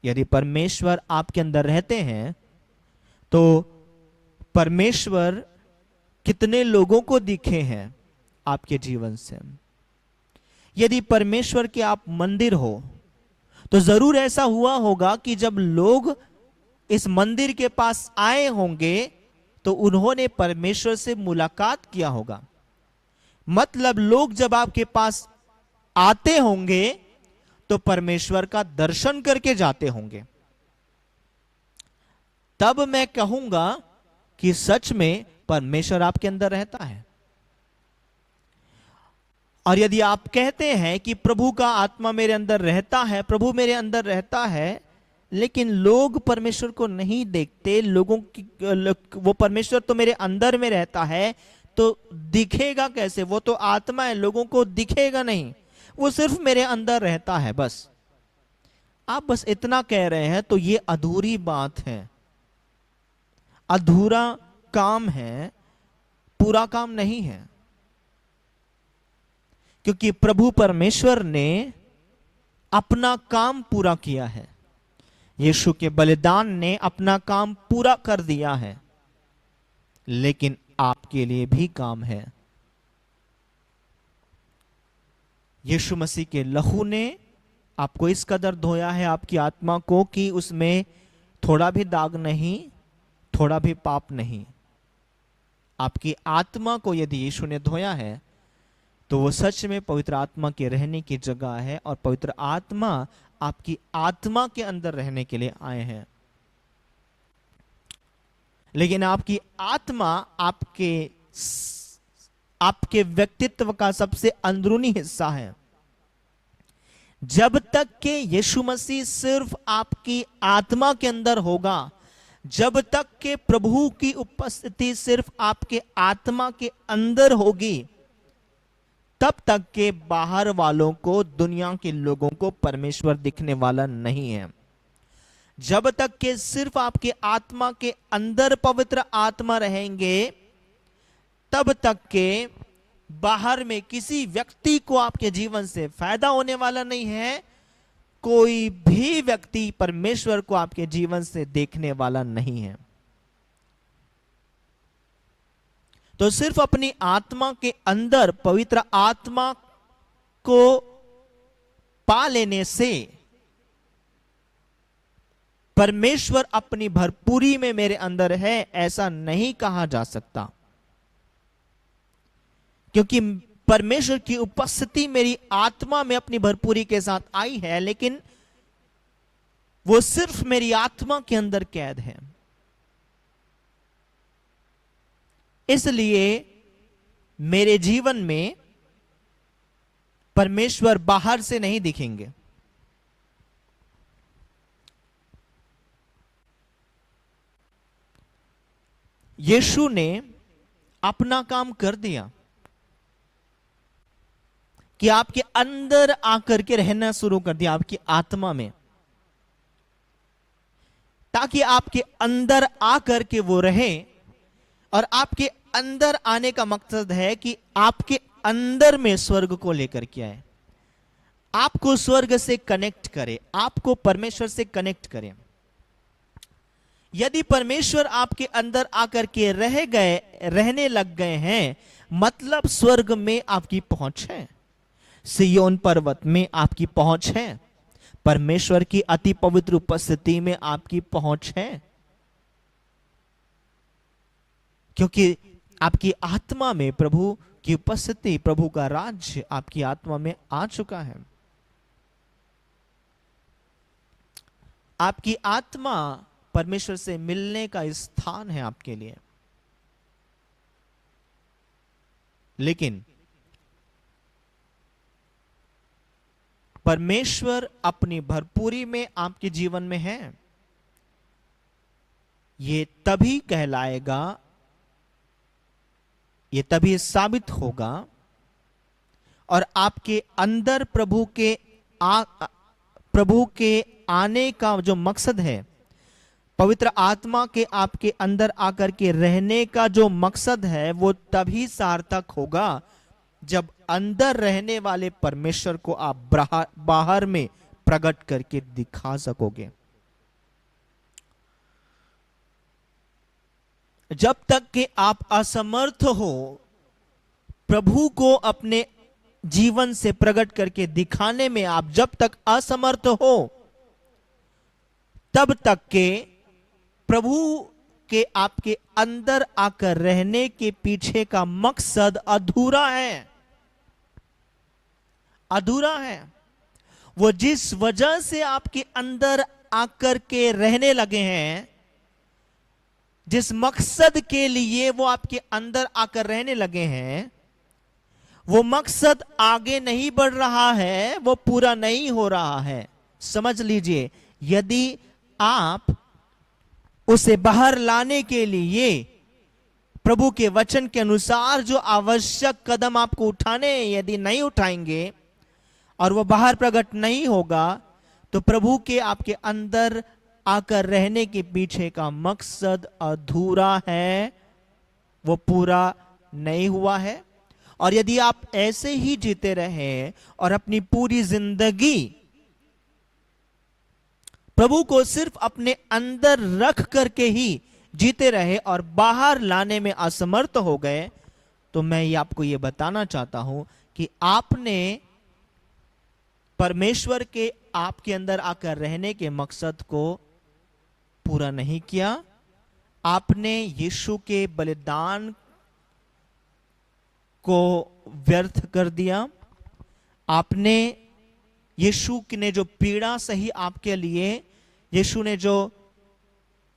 यदि परमेश्वर आपके अंदर रहते हैं, तो परमेश्वर कितने लोगों को दिखे हैं आपके जीवन से? यदि परमेश्वर के आप मंदिर हो, तो जरूर ऐसा हुआ होगा कि जब लोग इस मंदिर के पास आए होंगे, तो उन्होंने परमेश्वर से मुलाकात किया होगा। मतलब लोग जब आपके पास आते होंगे, तो परमेश्वर का दर्शन करके जाते होंगे। तब मैं कहूंगा कि सच में परमेश्वर आपके अंदर रहता है। और यदि आप कहते हैं कि प्रभु का आत्मा मेरे अंदर रहता है, प्रभु मेरे अंदर रहता है, लेकिन लोग परमेश्वर को नहीं देखते, लोगों की वो परमेश्वर तो मेरे अंदर में रहता है, तो दिखेगा कैसे? वो तो आत्मा है, लोगों को दिखेगा नहीं, वो सिर्फ मेरे अंदर रहता है, बस। आप बस इतना कह रहे हैं, तो ये अधूरी बात है, अधूरा काम है, पूरा काम नहीं है। क्योंकि प्रभु परमेश्वर ने अपना काम पूरा किया है। यीशु के बलिदान ने अपना काम पूरा कर दिया है, लेकिन आपके लिए भी काम है। यीशु मसीह के लहू ने आपको इस कदर धोया है, आपकी आत्मा को, कि उसमें थोड़ा भी दाग नहीं, थोड़ा भी पाप नहीं। आपकी आत्मा को यदि यीशु ने धोया है, तो वो सच में पवित्र आत्मा के रहने की जगह है, और पवित्र आत्मा आपकी आत्मा के अंदर रहने के लिए आए हैं। लेकिन आपकी आत्मा आपके व्यक्तित्व का सबसे अंदरूनी हिस्सा है। जब तक कि यीशु मसीह सिर्फ आपकी आत्मा के अंदर होगा, जब तक कि प्रभु की उपस्थिति सिर्फ आपके आत्मा के अंदर होगी, तब तक के बाहर वालों को, दुनिया के लोगों को परमेश्वर दिखने वाला नहीं है। जब तक के सिर्फ आपके आत्मा के अंदर पवित्र आत्मा रहेंगे, तब तक के बाहर में किसी व्यक्ति को आपके जीवन से फायदा होने वाला नहीं है। कोई भी व्यक्ति परमेश्वर को आपके जीवन से देखने वाला नहीं है। तो सिर्फ अपनी आत्मा के अंदर पवित्र आत्मा को पा लेने से परमेश्वर अपनी भरपूरी में मेरे अंदर है ऐसा नहीं कहा जा सकता, क्योंकि परमेश्वर की उपस्थिति मेरी आत्मा में अपनी भरपूरी के साथ आई है, लेकिन वो सिर्फ मेरी आत्मा के अंदर कैद है। इसलिए मेरे जीवन में परमेश्वर बाहर से नहीं दिखेंगे। यीशु ने अपना काम कर दिया कि आपके अंदर आकर के रहना शुरू कर दिया, आपकी आत्मा में, ताकि आपके अंदर आकर के वो रहे। और आपके अंदर आने का मकसद है कि आपके अंदर में स्वर्ग को लेकर के आए, आपको स्वर्ग से कनेक्ट करे, आपको परमेश्वर से कनेक्ट करे। यदि परमेश्वर आपके अंदर आकर के रहने लग गए हैं, मतलब स्वर्ग में आपकी पहुंच है, सिय्योन पर्वत में आपकी पहुंच है, परमेश्वर की अति पवित्र उपस्थिति में आपकी पहुंच है, क्योंकि आपकी आत्मा में प्रभु की उपस्थिति, प्रभु का राज्य आपकी आत्मा में आ चुका है। आपकी आत्मा परमेश्वर से मिलने का स्थान है आपके लिए। लेकिन परमेश्वर अपनी भरपूरी में आपके जीवन में है, ये तभी कहलाएगा, ये तभी साबित होगा और आपके अंदर प्रभु के आने का जो मकसद है, पवित्र आत्मा के आपके अंदर आकर के रहने का जो मकसद है, वो तभी सार्थक होगा जब अंदर रहने वाले परमेश्वर को आप बाहर में प्रकट करके दिखा सकोगे। जब तक कि आप असमर्थ हो प्रभु को अपने जीवन से प्रकट करके दिखाने में, आप जब तक असमर्थ हो तब तक के प्रभु के आपके अंदर आकर रहने के पीछे का मकसद अधूरा है, अधूरा है। वो जिस वजह से आपके अंदर आकर के रहने लगे हैं, जिस मकसद के लिए वो आपके अंदर आकर रहने लगे हैं, वो मकसद आगे नहीं बढ़ रहा है, वो पूरा नहीं हो रहा है। समझ लीजिए, यदि आप उसे बाहर लाने के लिए प्रभु के वचन के अनुसार जो आवश्यक कदम आपको उठाने, यदि नहीं उठाएंगे और वो बाहर प्रकट नहीं होगा, तो प्रभु के आपके अंदर आकर रहने के पीछे का मकसद अधूरा है, वो पूरा नहीं हुआ है। और यदि आप ऐसे ही जीते रहे और अपनी पूरी जिंदगी प्रभु को सिर्फ अपने अंदर रख करके ही जीते रहे और बाहर लाने में असमर्थ हो गए, तो मैं आपको ये बताना चाहता हूं कि आपने परमेश्वर के आपके अंदर आकर रहने के मकसद को पूरा नहीं किया। आपने यीशु के बलिदान को व्यर्थ कर दिया। आपने यीशु ने जो पीड़ा सही आपके लिए, यीशु ने जो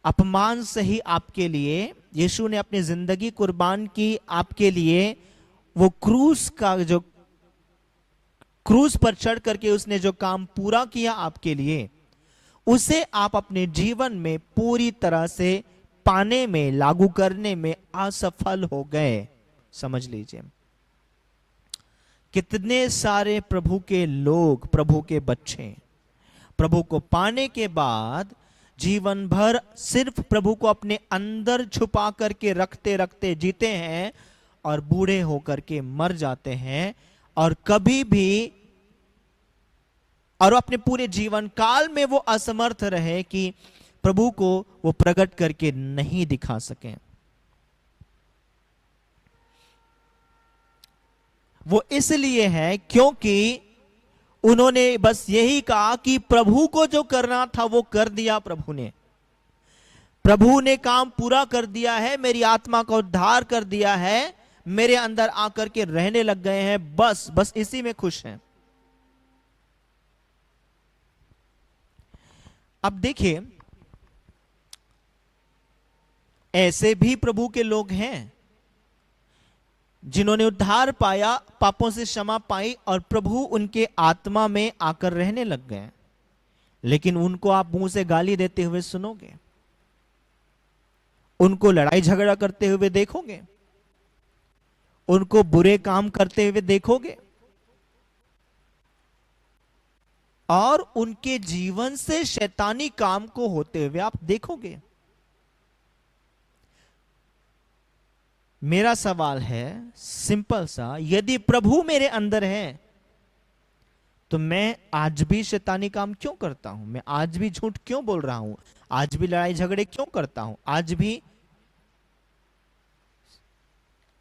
अपमान सही आपके लिए, यीशु ने अपनी जिंदगी कुर्बान की आपके लिए, वो क्रूस पर चढ़ करके उसने जो काम पूरा किया आपके लिए, उसे आप अपने जीवन में पूरी तरह से पाने में, लागू करने में असफल हो गए। समझ लीजिए, कितने सारे प्रभु के लोग, प्रभु के बच्चे, प्रभु को पाने के बाद जीवन भर सिर्फ प्रभु को अपने अंदर छुपा करके रखते रखते जीते हैं और बूढ़े होकर के मर जाते हैं और कभी भी और अपने पूरे जीवन काल में वो असमर्थ रहे कि प्रभु को वो प्रकट करके नहीं दिखा सके। वो इसलिए है क्योंकि उन्होंने बस यही कहा कि प्रभु को जो करना था वो कर दिया प्रभु ने काम पूरा कर दिया है, मेरी आत्मा का उद्धार कर दिया है, मेरे अंदर आकर के रहने लग गए हैं, बस इसी में खुश हैं। अब देखिए, ऐसे भी प्रभु के लोग हैं जिन्होंने उद्धार पाया, पापों से क्षमा पाई और प्रभु उनके आत्मा में आकर रहने लग गए, लेकिन उनको आप मुंह से गाली देते हुए सुनोगे, उनको लड़ाई झगड़ा करते हुए देखोगे, उनको बुरे काम करते हुए देखोगे और उनके जीवन से शैतानी काम को होते हुए आप देखोगे। मेरा सवाल है सिंपल सा, यदि प्रभु मेरे अंदर है तो मैं आज भी शैतानी काम क्यों करता हूं? मैं आज भी झूठ क्यों बोल रहा हूं? आज भी लड़ाई झगड़े क्यों करता हूं? आज भी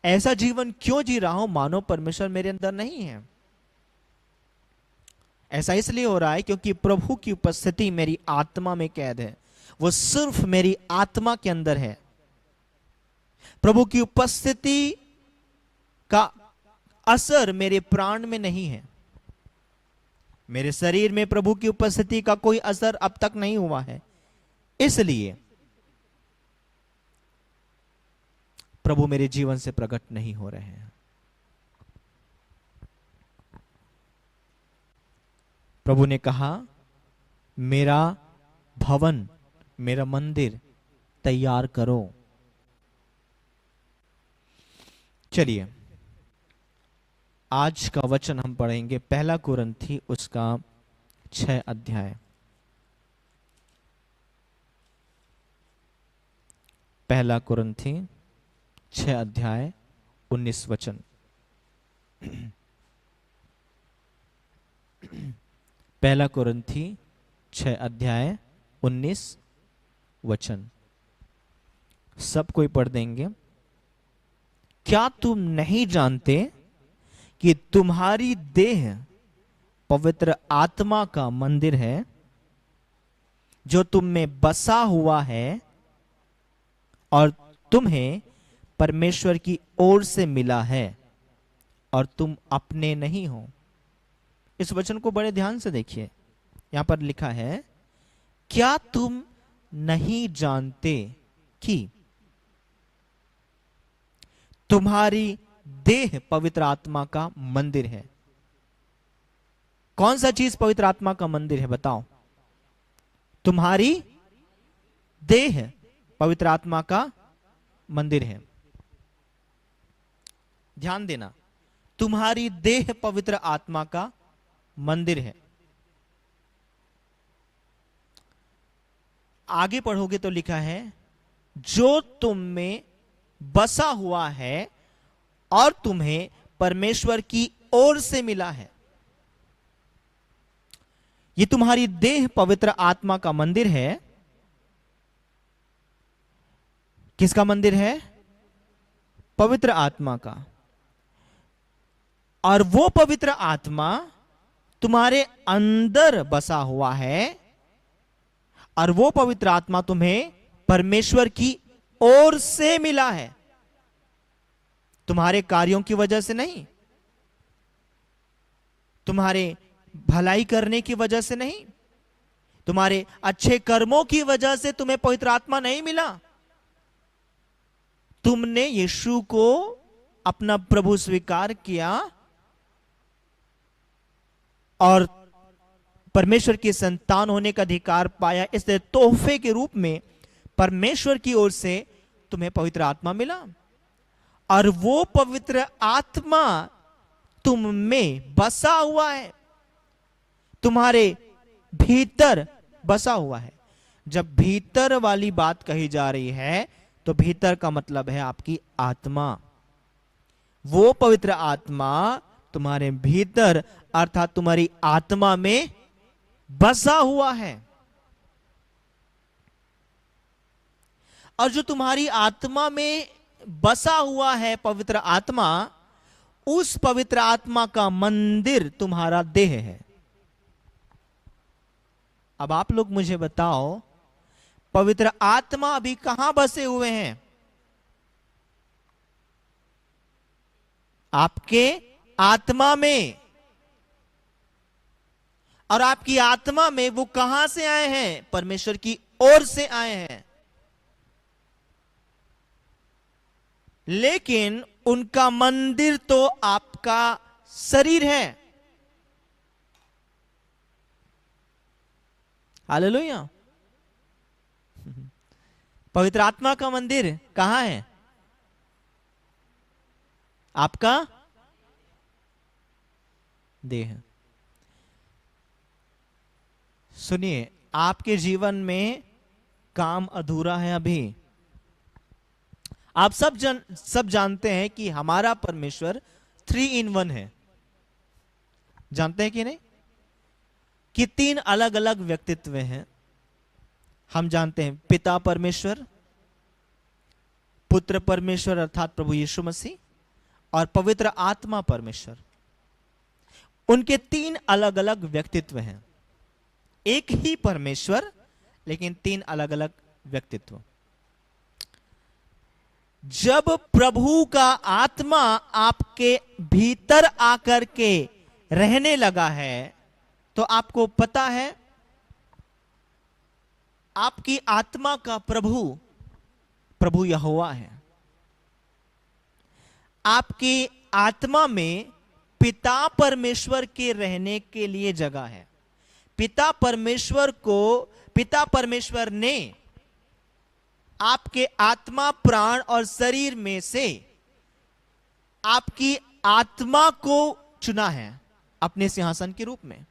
ऐसा जीवन क्यों जी रहा हूं मानो परमेश्वर मेरे अंदर नहीं है? ऐसा इसलिए हो रहा है क्योंकि प्रभु की उपस्थिति मेरी आत्मा में कैद है, वो सिर्फ मेरी आत्मा के अंदर है। प्रभु की उपस्थिति का असर मेरे प्राण में नहीं है, मेरे शरीर में प्रभु की उपस्थिति का कोई असर अब तक नहीं हुआ है, इसलिए प्रभु मेरे जीवन से प्रकट नहीं हो रहे हैं। प्रभु ने कहा, मेरा भवन, मेरा मंदिर तैयार करो। चलिए, आज का वचन हम पढ़ेंगे 1 कुरिन्थी उसका 6 अध्याय। 1 कुरिन्थी 6 अध्याय 19 वचन। 1 कुरिन्थी 6 अध्याय 19 वचन सब कोई पढ़ देंगे। क्या तुम नहीं जानते कि तुम्हारी देह पवित्र आत्मा का मंदिर है, जो तुम में बसा हुआ है और तुम्हें परमेश्वर की ओर से मिला है और तुम अपने नहीं हो? इस वचन को बड़े ध्यान से देखिए। यहां पर लिखा है, क्या तुम नहीं जानते कि तुम्हारी देह पवित्र आत्मा का मंदिर है? कौन सा चीज पवित्र आत्मा का मंदिर है? बताओ। तुम्हारी देह पवित्र आत्मा का मंदिर है। ध्यान देना, तुम्हारी देह पवित्र आत्मा का मंदिर है। आगे पढ़ोगे तो लिखा है, जो तुम में बसा हुआ है और तुम्हें परमेश्वर की ओर से मिला है। ये तुम्हारी देह पवित्र आत्मा का मंदिर है। किसका मंदिर है? पवित्र आत्मा का। और वो पवित्र आत्मा तुम्हारे अंदर बसा हुआ है और वो पवित्र आत्मा तुम्हें परमेश्वर की ओर से मिला है, तुम्हारे कार्यों की वजह से नहीं, तुम्हारे भलाई करने की वजह से नहीं, तुम्हारे अच्छे कर्मों की वजह से तुम्हें पवित्र आत्मा नहीं मिला। तुमने यीशु को अपना प्रभु स्वीकार किया और परमेश्वर की संतान होने का अधिकार पाया, इसलिए तोहफे के रूप में परमेश्वर की ओर से तुम्हें पवित्र आत्मा मिला। और वो पवित्र आत्मा तुम में बसा हुआ है, तुम्हारे भीतर बसा हुआ है। जब भीतर वाली बात कही जा रही है तो भीतर का मतलब है आपकी आत्मा। वो पवित्र आत्मा तुम्हारे भीतर अर्थात तुम्हारी आत्मा में बसा हुआ है। और जो तुम्हारी आत्मा में बसा हुआ है पवित्र आत्मा, उस पवित्र आत्मा का मंदिर तुम्हारा देह है। अब आप लोग मुझे बताओ, पवित्र आत्मा अभी कहां बसे हुए हैं? आपके आत्मा में। और आपकी आत्मा में वो कहां से आए हैं? परमेश्वर की ओर से आए हैं। लेकिन उनका मंदिर तो आपका शरीर है। हालेलुया। पवित्र आत्मा का मंदिर कहां है? आपका देह। सुनिए, आपके जीवन में काम अधूरा है अभी। आप सब जानते हैं कि हमारा परमेश्वर 3 in 1 है। जानते हैं कि नहीं? कि 3 अलग अलग व्यक्तित्व हैं। हम जानते हैं पिता परमेश्वर, पुत्र परमेश्वर अर्थात प्रभु यीशु मसीह, और पवित्र आत्मा परमेश्वर। उनके 3 अलग अलग व्यक्तित्व हैं। एक ही परमेश्वर, लेकिन 3 अलग अलग व्यक्तित्व। जब प्रभु का आत्मा आपके भीतर आकर के रहने लगा है, तो आपको पता है आपकी आत्मा का प्रभु यहोवा है। आपकी आत्मा में पिता परमेश्वर के रहने के लिए जगह है। पिता परमेश्वर ने आपके आत्मा, प्राण और शरीर में से आपकी आत्मा को चुना है अपने सिंहासन के रूप में।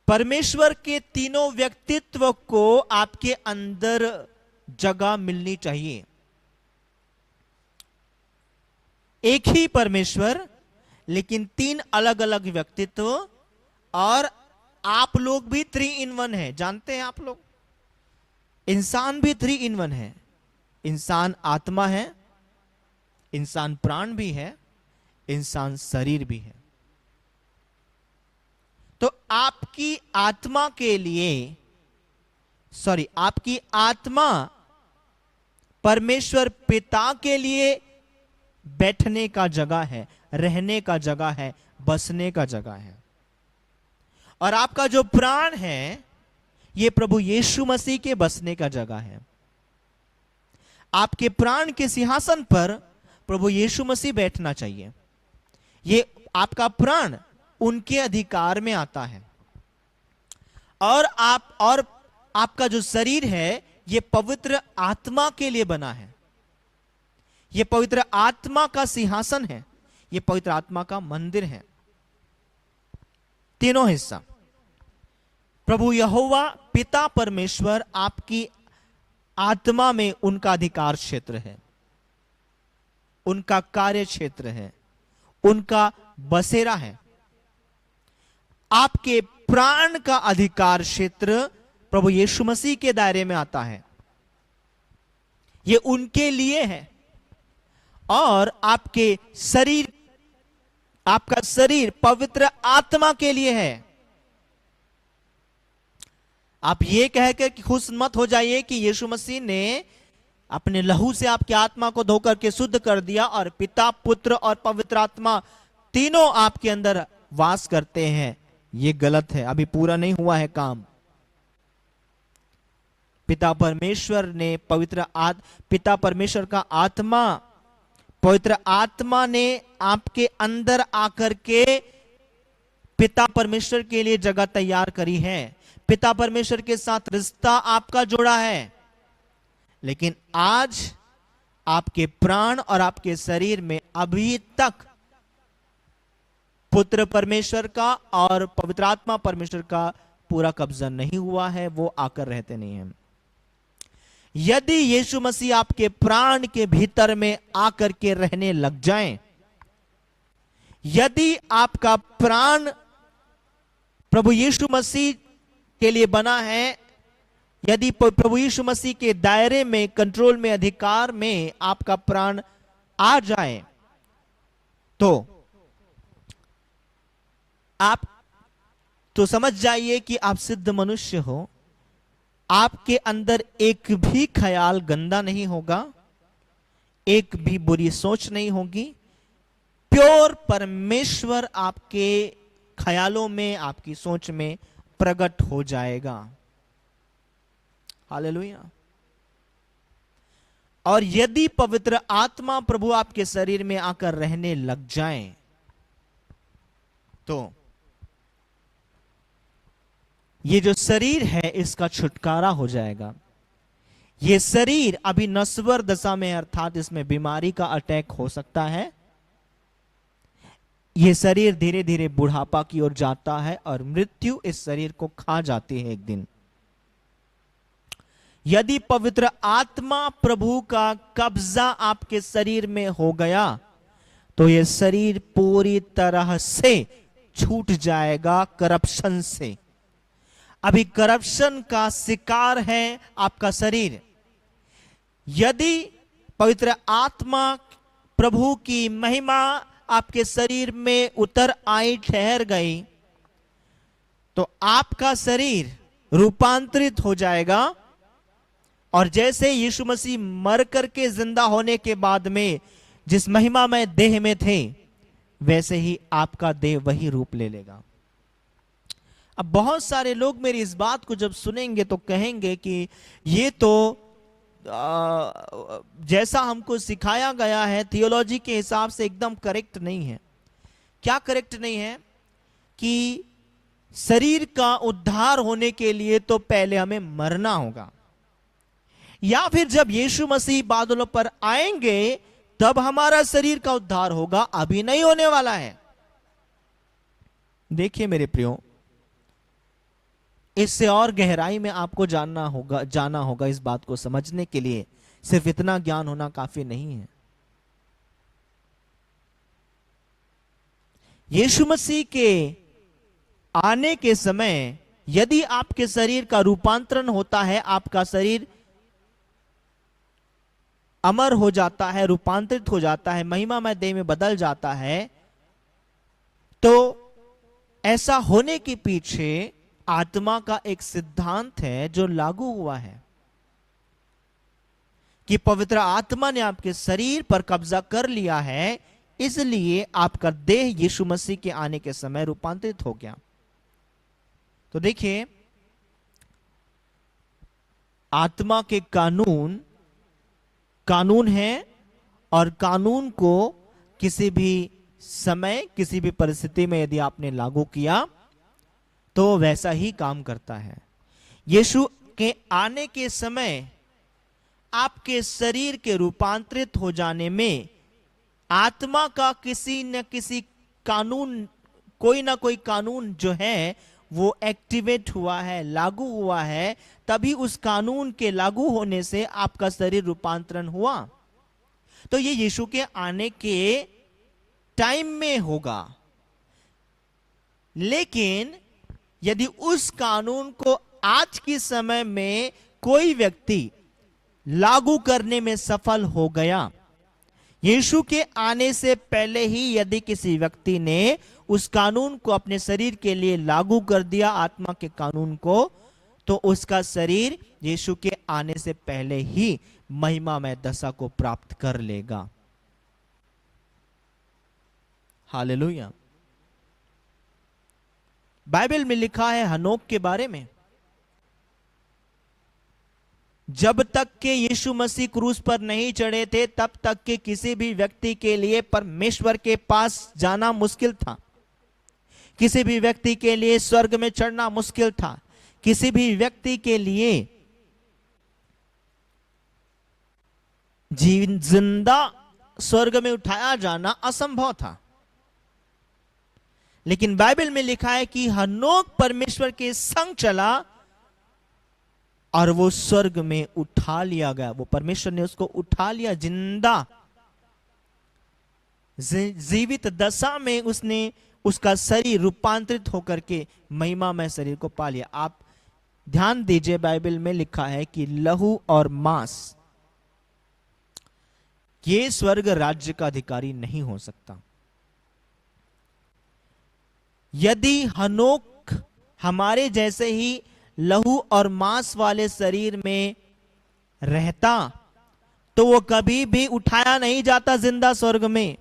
परमेश्वर के तीनों व्यक्तित्व को आपके अंदर जगह मिलनी चाहिए। एक ही परमेश्वर, लेकिन 3 अलग अलग व्यक्तित्व। और आप लोग भी 3 in 1 है। जानते हैं आप लोग? इंसान भी 3 in 1 है। इंसान आत्मा है, इंसान प्राण भी है, इंसान शरीर भी है। तो आपकी आत्मा परमेश्वर पिता के लिए बैठने का जगह है, रहने का जगह है, बसने का जगह है। और आपका जो प्राण है, यह प्रभु यीशु मसीह के बसने का जगह है। आपके प्राण के सिंहासन पर प्रभु यीशु मसीह बैठना चाहिए। ये आपका प्राण उनके अधिकार में आता है। और आपका जो शरीर है, यह पवित्र आत्मा के लिए बना है। यह पवित्र आत्मा का सिंहासन है, यह पवित्र आत्मा का मंदिर है। तीनों हिस्सा, प्रभु यहोवा, पिता परमेश्वर आपकी आत्मा में उनका अधिकार क्षेत्र है, उनका कार्य क्षेत्र है, उनका बसेरा है। आपके प्राण का अधिकार क्षेत्र प्रभु यीशु मसीह के दायरे में आता है, यह उनके लिए है। और आपका शरीर पवित्र आत्मा के लिए है। आप ये कहकर कि खुश मत हो जाइए कि यीशु मसीह ने अपने लहू से आपकी आत्मा को धोकर के शुद्ध कर दिया और पिता, पुत्र और पवित्र आत्मा तीनों आपके अंदर वास करते हैं। ये गलत है, अभी पूरा नहीं हुआ है काम। पिता परमेश्वर का आत्मा, पवित्र आत्मा ने आपके अंदर आकर के पिता परमेश्वर के लिए जगह तैयार करी है। पिता परमेश्वर के साथ रिश्ता आपका जुड़ा है। लेकिन आज आपके प्राण और आपके शरीर में अभी तक पुत्र परमेश्वर का और पवित्र आत्मा परमेश्वर का पूरा कब्जा नहीं हुआ है, वो आकर रहते नहीं हैं। यदि यीशु मसीह आपके प्राण के भीतर में आकर के रहने लग जाएं, यदि आपका प्राण प्रभु यीशु मसीह के लिए बना है, यदि प्रभु यीशु मसीह के दायरे में, कंट्रोल में, अधिकार में आपका प्राण आ जाए, तो आप तो समझ जाइए कि आप सिद्ध मनुष्य हो। आपके अंदर एक भी ख्याल गंदा नहीं होगा, एक भी बुरी सोच नहीं होगी। प्योर परमेश्वर आपके ख्यालों में, आपकी सोच में प्रकट हो जाएगा। हालेलुया। और यदि पवित्र आत्मा प्रभु आपके शरीर में आकर रहने लग जाए, तो ये जो शरीर है इसका छुटकारा हो जाएगा। ये शरीर अभी नश्वर दशा में, अर्थात इसमें बीमारी का अटैक हो सकता है। ये शरीर धीरे धीरे बुढ़ापा की ओर जाता है और मृत्यु इस शरीर को खा जाती है एक दिन। यदि पवित्र आत्मा प्रभु का कब्जा आपके शरीर में हो गया, तो यह शरीर पूरी तरह से छूट जाएगा करप्शन से। अभी करप्शन का शिकार है आपका शरीर। यदि पवित्र आत्मा प्रभु की महिमा आपके शरीर में उतर आई, ठहर गई, तो आपका शरीर रूपांतरित हो जाएगा। और जैसे यीशु मसीह मर करके जिंदा होने के बाद में जिस महिमा में देह में थे, वैसे ही आपका देह वही रूप ले लेगा। अब बहुत सारे लोग मेरी इस बात को जब सुनेंगे तो कहेंगे कि ये तो जैसा हमको सिखाया गया है थियोलॉजी के हिसाब से एकदम करेक्ट नहीं है। क्या करेक्ट नहीं है? कि शरीर का उद्धार होने के लिए तो पहले हमें मरना होगा, या फिर जब यीशु मसीह बादलों पर आएंगे तब हमारा शरीर का उद्धार होगा, अभी नहीं होने वाला है। देखिए मेरे प्रियो, इससे और गहराई में आपको जाना होगा इस बात को समझने के लिए। सिर्फ इतना ज्ञान होना काफी नहीं है। यीशु मसीह के आने के समय यदि आपके शरीर का रूपांतरण होता है, आपका शरीर अमर हो जाता है, रूपांतरित हो जाता है, महिमामय देह में बदल जाता है, तो ऐसा होने के पीछे आत्मा का एक सिद्धांत है जो लागू हुआ है कि पवित्र आत्मा ने आपके शरीर पर कब्जा कर लिया है, इसलिए आपका देह यीशु मसीह के आने के समय रूपांतरित हो गया। तो देखिए, आत्मा के कानून है, और कानून को किसी भी समय, किसी भी परिस्थिति में यदि आपने लागू किया तो वैसा ही काम करता है। यीशु के आने के समय आपके शरीर के रूपांतरित हो जाने में आत्मा का किसी न किसी कानून, कोई ना कोई कानून जो है वो एक्टिवेट हुआ है, लागू हुआ है। तभी उस कानून के लागू होने से आपका शरीर रूपांतरण हुआ। तो ये यीशु के आने के टाइम में होगा। लेकिन यदि उस कानून को आज के समय में कोई व्यक्ति लागू करने में सफल हो गया, यीशु के आने से पहले ही यदि किसी व्यक्ति ने उस कानून को अपने शरीर के लिए लागू कर दिया, आत्मा के कानून को, तो उसका शरीर यीशु के आने से पहले ही महिमामय दशा को प्राप्त कर लेगा। हालेलुया। बाइबल में लिखा है हनोक के बारे में, जब तक के यीशु मसीह क्रूस पर नहीं चढ़े थे तब तक के किसी भी व्यक्ति के लिए परमेश्वर के पास जाना मुश्किल था। किसी भी व्यक्ति के लिए स्वर्ग में चढ़ना मुश्किल था। किसी भी व्यक्ति के लिए जिंदा स्वर्ग में उठाया जाना असंभव था। लेकिन बाइबल में लिखा है कि हनोक परमेश्वर के संग चला और वो स्वर्ग में उठा लिया गया। वो परमेश्वर ने उसको उठा लिया, जिंदा जीवित दशा में उसने उसका शरीर रूपांतरित होकर के महिमा में शरीर को पा लिया। आप ध्यान दीजिए, बाइबल में लिखा है कि लहू और मांस ये स्वर्ग राज्य का अधिकारी नहीं हो सकता। यदि हनोक हमारे जैसे ही लहू और मांस वाले शरीर में रहता तो वो कभी भी उठाया नहीं जाता जिंदा स्वर्ग में।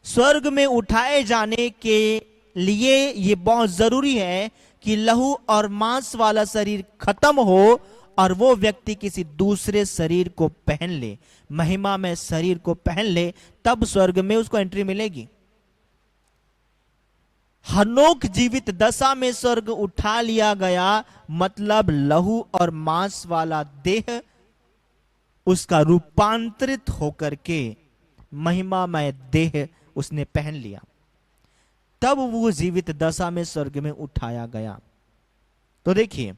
स्वर्ग में उठाए जाने के लिए ये बहुत जरूरी है कि लहू और मांस वाला शरीर खत्म हो और वो व्यक्ति किसी दूसरे शरीर को पहन ले, महिमा में शरीर को पहन ले, तब स्वर्ग में उसको एंट्री मिलेगी। हनोक जीवित दशा में स्वर्ग उठा लिया गया, मतलब लहू और मांस वाला देह उसका रूपांतरित होकर के महिमामय देह उसने पहन लिया, तब वो जीवित दशा में स्वर्ग में उठाया गया। तो देखिए,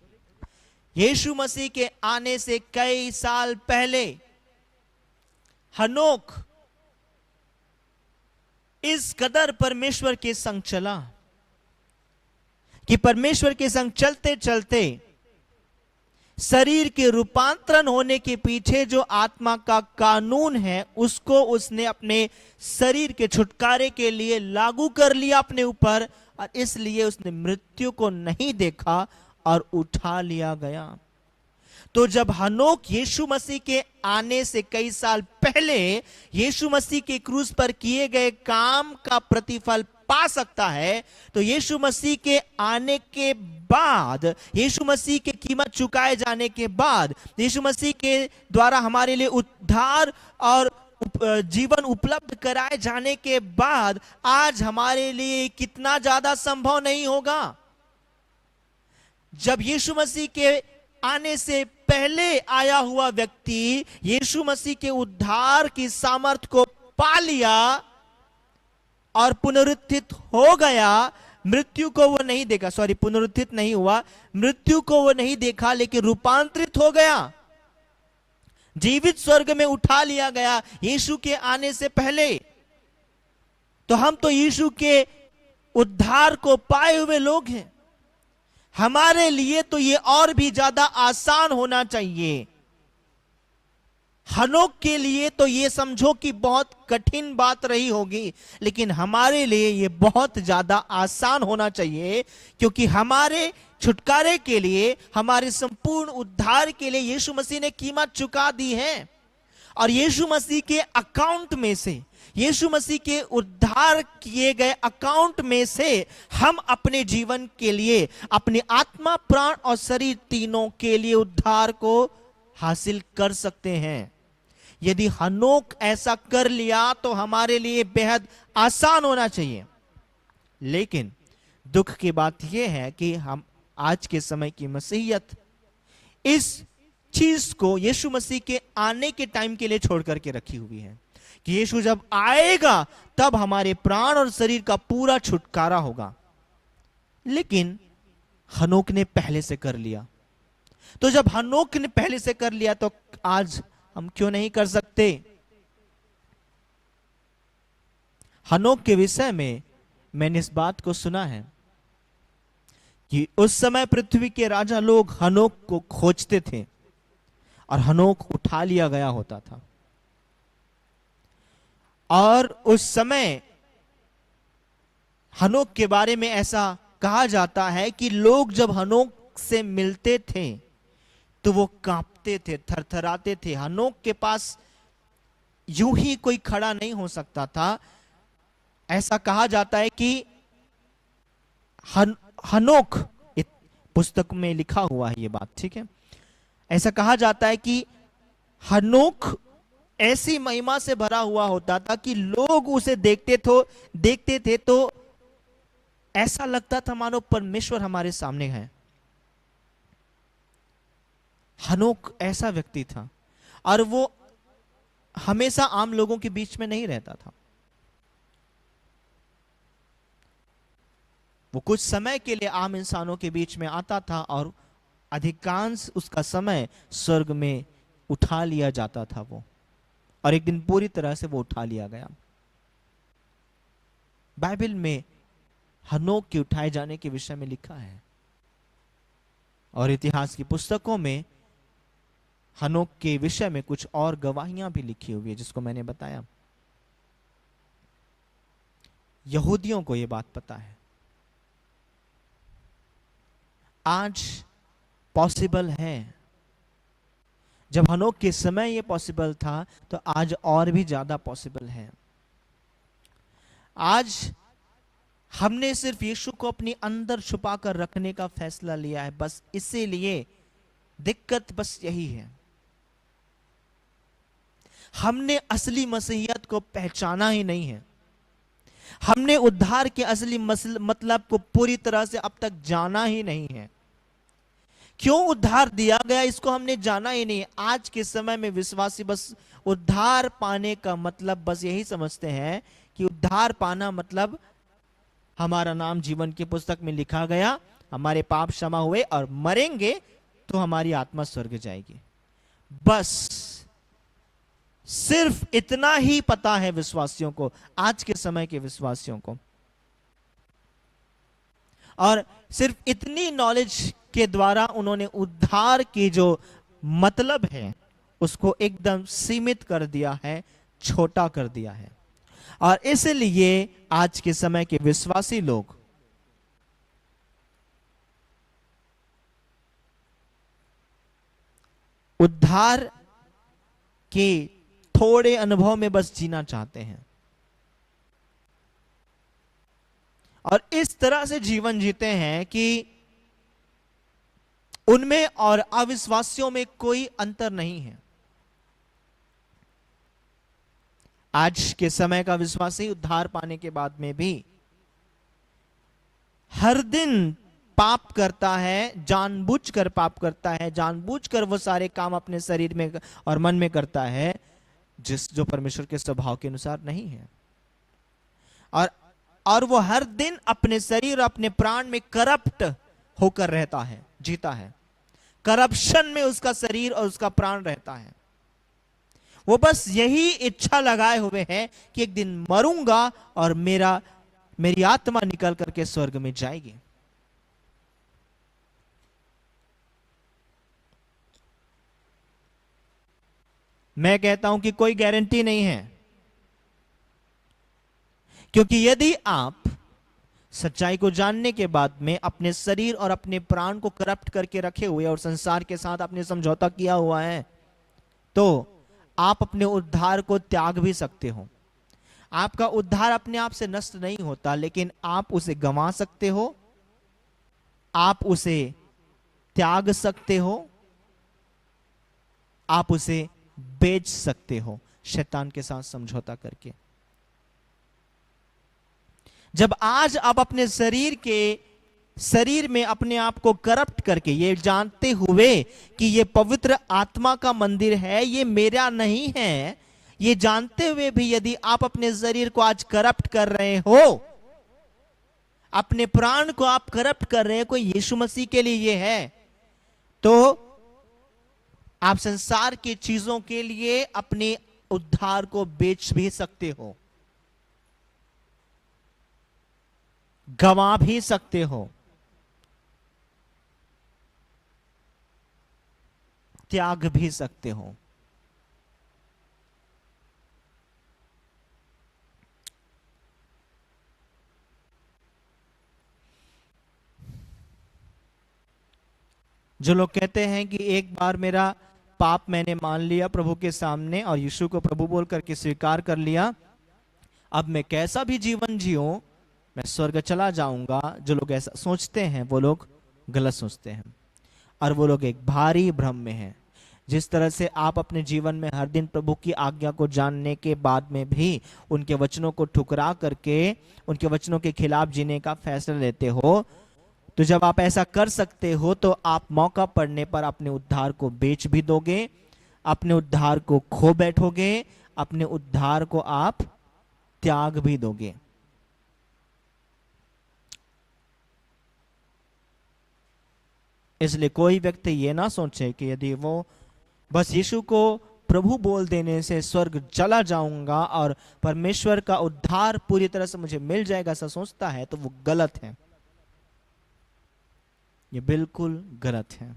यीशु मसीह के आने से कई साल पहले हनोक इस कदर परमेश्वर के संग चला कि परमेश्वर के संग चलते चलते शरीर के रूपांतरण होने के पीछे जो आत्मा का कानून है उसको उसने अपने शरीर के छुटकारे के लिए लागू कर लिया अपने ऊपर, और इसलिए उसने मृत्यु को नहीं देखा और उठा लिया गया। तो जब हनोक यीशु मसीह के आने से कई साल पहले यीशु मसीह के क्रूस पर किए गए काम का प्रतिफल पा सकता है, तो यीशु मसीह के आने के बाद, यीशु मसीह के कीमत चुकाए जाने के बाद, यीशु मसीह के द्वारा हमारे लिए उद्धार और जीवन उपलब्ध कराए जाने के बाद आज हमारे लिए कितना ज्यादा संभव नहीं होगा। जब यीशु मसीह के आने से पहले आया हुआ व्यक्ति यीशु मसीह के उद्धार की सामर्थ को पा लिया और पुनरुत्थित हो गया, मृत्यु को वो नहीं देखा, सॉरी पुनरुत्थित नहीं हुआ, मृत्यु को वो नहीं देखा, लेकिन रूपांतरित हो गया, जीवित स्वर्ग में उठा लिया गया यीशु के आने से पहले। तो हम तो यीशु के उद्धार को पाए हुए लोग हैं। हमारे लिए तो ये और भी ज्यादा आसान होना चाहिए। हनोक के लिए तो ये समझो कि बहुत कठिन बात रही होगी, लेकिन हमारे लिए ये बहुत ज्यादा आसान होना चाहिए, क्योंकि हमारे छुटकारे के लिए, हमारे संपूर्ण उद्धार के लिए यीशु मसीह ने कीमत चुका दी है। और यीशु मसीह के अकाउंट में से, यीशु मसीह के उद्धार किए गए अकाउंट में से हम अपने जीवन के लिए, अपनी आत्मा, प्राण और शरीर तीनों के लिए उद्धार को हासिल कर सकते हैं। यदि हनोक ऐसा कर लिया तो हमारे लिए बेहद आसान होना चाहिए। लेकिन दुख की बात यह है कि हम आज के समय की मसीहियत इस चीज को यीशु मसीह के आने के टाइम के लिए छोड़ करके रखी हुई है कि यीशु जब आएगा तब हमारे प्राण और शरीर का पूरा छुटकारा होगा। लेकिन हनोक ने पहले से कर लिया। तो जब हनोक ने पहले से कर लिया तो आज हम क्यों नहीं कर सकते? हनोक के विषय में मैंने इस बात को सुना है कि उस समय पृथ्वी के राजा लोग हनोक को खोजते थे और हनोक उठा लिया गया होता था। और उस समय हनोक के बारे में ऐसा कहा जाता है कि लोग जब हनोक से मिलते थे तो वो कांपते थे, थरथराते थे। हनोक के पास यूं ही कोई खड़ा नहीं हो सकता था। ऐसा कहा जाता है कि हनोक, पुस्तक में लिखा हुआ है ये बात, ठीक है, ऐसा कहा जाता है कि हनोक ऐसी महिमा से भरा हुआ होता था कि लोग उसे देखते थे तो ऐसा लगता था मानो परमेश्वर हमारे सामने है। हनोक ऐसा व्यक्ति था और वो हमेशा आम लोगों के बीच में नहीं रहता था। वो कुछ समय के लिए आम इंसानों के बीच में आता था और अधिकांश उसका समय स्वर्ग में उठा लिया जाता था वो, और एक दिन पूरी तरह से वो उठा लिया गया। बाइबल में हनोक के उठाए जाने के विषय में लिखा है, और इतिहास की पुस्तकों में हनोक के विषय में कुछ और गवाहियां भी लिखी हुई है, जिसको मैंने बताया। यहूदियों को यह बात पता है। आज पॉसिबल है, जब हनोक के समय यह पॉसिबल था, तो आज और भी ज्यादा पॉसिबल है। आज हमने सिर्फ यीशु को अपने अंदर छुपा कर रखने का फैसला लिया है, बस इसीलिए दिक्कत बस यही है, हमने असली मसीहियत को पहचाना ही नहीं है। हमने उद्धार के असली मतलब को पूरी तरह से अब तक जाना ही नहीं है। क्यों उद्धार दिया गया, इसको हमने जाना ही नहीं है। आज के समय में विश्वासी बस उद्धार पाने का मतलब बस यही समझते हैं कि उद्धार पाना मतलब हमारा नाम जीवन की पुस्तक में लिखा गया, हमारे पाप क्षमा हुए और मरेंगे तो हमारी आत्मा स्वर्ग जाएगी। बस सिर्फ इतना ही पता है विश्वासियों को, आज के समय के विश्वासियों को, और सिर्फ इतनी नॉलेज के द्वारा उन्होंने उद्धार की जो मतलब है उसको एकदम सीमित कर दिया है, छोटा कर दिया है। और इसलिए आज के समय के विश्वासी लोग उद्धार के थोड़े अनुभव में बस जीना चाहते हैं, और इस तरह से जीवन जीते हैं कि उनमें और अविश्वासियों में कोई अंतर नहीं है। आज के समय का विश्वासी उद्धार पाने के बाद में भी हर दिन पाप करता है, जानबूझकर पाप करता है, जानबूझकर वो सारे काम अपने शरीर में और मन में करता है जो परमेश्वर के स्वभाव के अनुसार नहीं है। और वो हर दिन अपने शरीर, अपने प्राण में करप्ट होकर रहता है, जीता है। करप्शन में उसका शरीर और उसका प्राण रहता है। वो बस यही इच्छा लगाए हुए है कि एक दिन मरूंगा और मेरी आत्मा निकल करके स्वर्ग में जाएगी। मैं कहता हूं कि कोई गारंटी नहीं है, क्योंकि यदि आप सच्चाई को जानने के बाद में अपने शरीर और अपने प्राण को करप्ट करके रखे हुए और संसार के साथ आपने समझौता किया हुआ है, तो आप अपने उद्धार को त्याग भी सकते हो। आपका उद्धार अपने आप से नष्ट नहीं होता, लेकिन आप उसे गंवा सकते हो, आप उसे त्याग सकते हो, आप उसे बेच सकते हो शैतान के साथ समझौता करके। जब आज आप अपने शरीर में अपने आप को करप्ट करके, ये जानते हुए कि ये पवित्र आत्मा का मंदिर है, ये मेरा नहीं है, ये जानते हुए भी यदि आप अपने शरीर को आज करप्ट कर रहे हो, अपने प्राण को आप करप्ट कर रहे हैं, कोई यीशु मसीह के लिए ये है, तो आप संसार की चीजों के लिए अपने उद्धार को बेच भी सकते हो, गंवा भी सकते हो, त्याग भी सकते हो। जो लोग कहते हैं कि एक बार मेरा पाप मैंने मान लिया प्रभु के सामने और यीशु को प्रभु बोल करके स्वीकार कर लिया, अब मैं कैसा भी जीवन जीऊं मैं स्वर्ग चला जाऊंगा, जो लोग ऐसा सोचते हैं वो लोग गलत सोचते हैं, और वो लोग एक भारी भ्रम में हैं। जिस तरह से आप अपने जीवन में हर दिन प्रभु की आज्ञा को जानने के बाद में भी उनके वचनों को ठुकरा करके उनके वचनों के खिलाफ जीने का फैसला लेते हो, तो जब आप ऐसा कर सकते हो तो आप मौका पड़ने पर अपने उद्धार को बेच भी दोगे, अपने उद्धार को खो बैठोगे, अपने उद्धार को आप त्याग भी दोगे। इसलिए कोई व्यक्ति ये ना सोचे कि यदि वो बस यीशु को प्रभु बोल देने से स्वर्ग चला जाऊंगा और परमेश्वर का उद्धार पूरी तरह से मुझे मिल जाएगा, ऐसा सोचता है तो वो गलत है। ये बिल्कुल गलत है।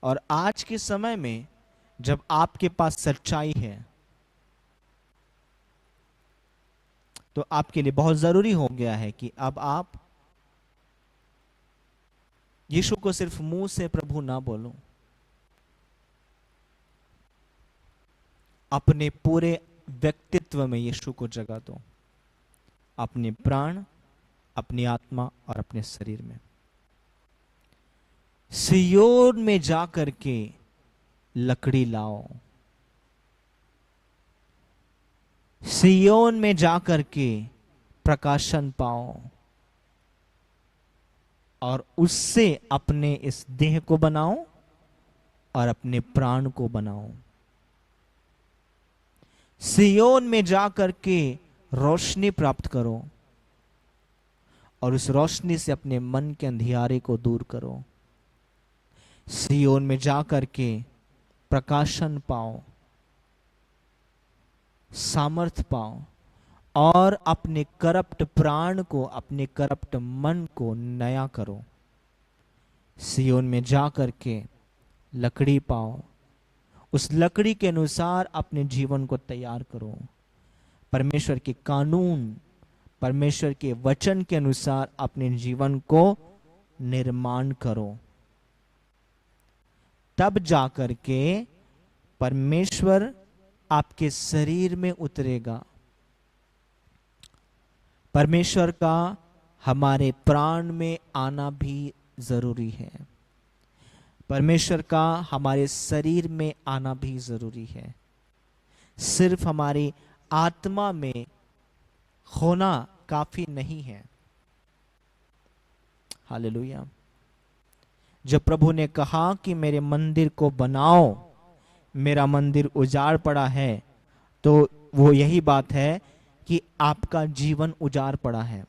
और आज के समय में जब आपके पास सच्चाई है तो आपके लिए बहुत जरूरी हो गया है कि अब आप यीशु को सिर्फ मुंह से प्रभु ना बोलो, अपने पूरे व्यक्तित्व में यीशु को जगा दो, अपने प्राण, अपनी आत्मा और अपने शरीर में। सियोन में जाकर के लकड़ी लाओ, सियोन में जाकर के प्रकाशन पाओ और उससे अपने इस देह को बनाओ और अपने प्राण को बनाओ। सियोन में जाकर के रोशनी प्राप्त करो और उस रोशनी से अपने मन के अंधियारे को दूर करो। सियोन में जाकर के प्रकाशन पाओ, सामर्थ पाओ और अपने करप्ट प्राण को, अपने करप्ट मन को नया करो। सियोन में जाकर के लकड़ी पाओ, उस लकड़ी के अनुसार अपने जीवन को तैयार करो। परमेश्वर के कानून, परमेश्वर के वचन के अनुसार अपने जीवन को निर्माण करो। तब जाकर के परमेश्वर आपके शरीर में उतरेगा। परमेश्वर का हमारे प्राण में आना भी जरूरी है, परमेश्वर का हमारे शरीर में आना भी जरूरी है। सिर्फ हमारी आत्मा में होना काफी नहीं है। हालेलुया। जब प्रभु ने कहा कि मेरे मंदिर को बनाओ, मेरा मंदिर उजाड़ पड़ा है, तो वो यही बात है कि आपका जीवन उजाड़ पड़ा है।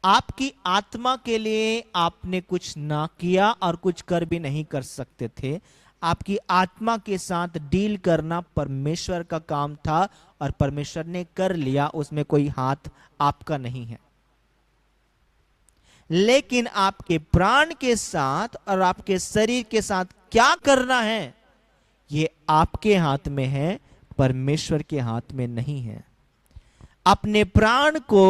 आपकी आत्मा के लिए आपने कुछ ना किया और कुछ कर भी नहीं कर सकते थे। आपकी आत्मा के साथ डील करना परमेश्वर का काम था और परमेश्वर ने कर लिया, उसमें कोई हाथ आपका नहीं है। लेकिन आपके प्राण के साथ और आपके शरीर के साथ क्या करना है, ये आपके हाथ में है, परमेश्वर के हाथ में नहीं है। अपने प्राण को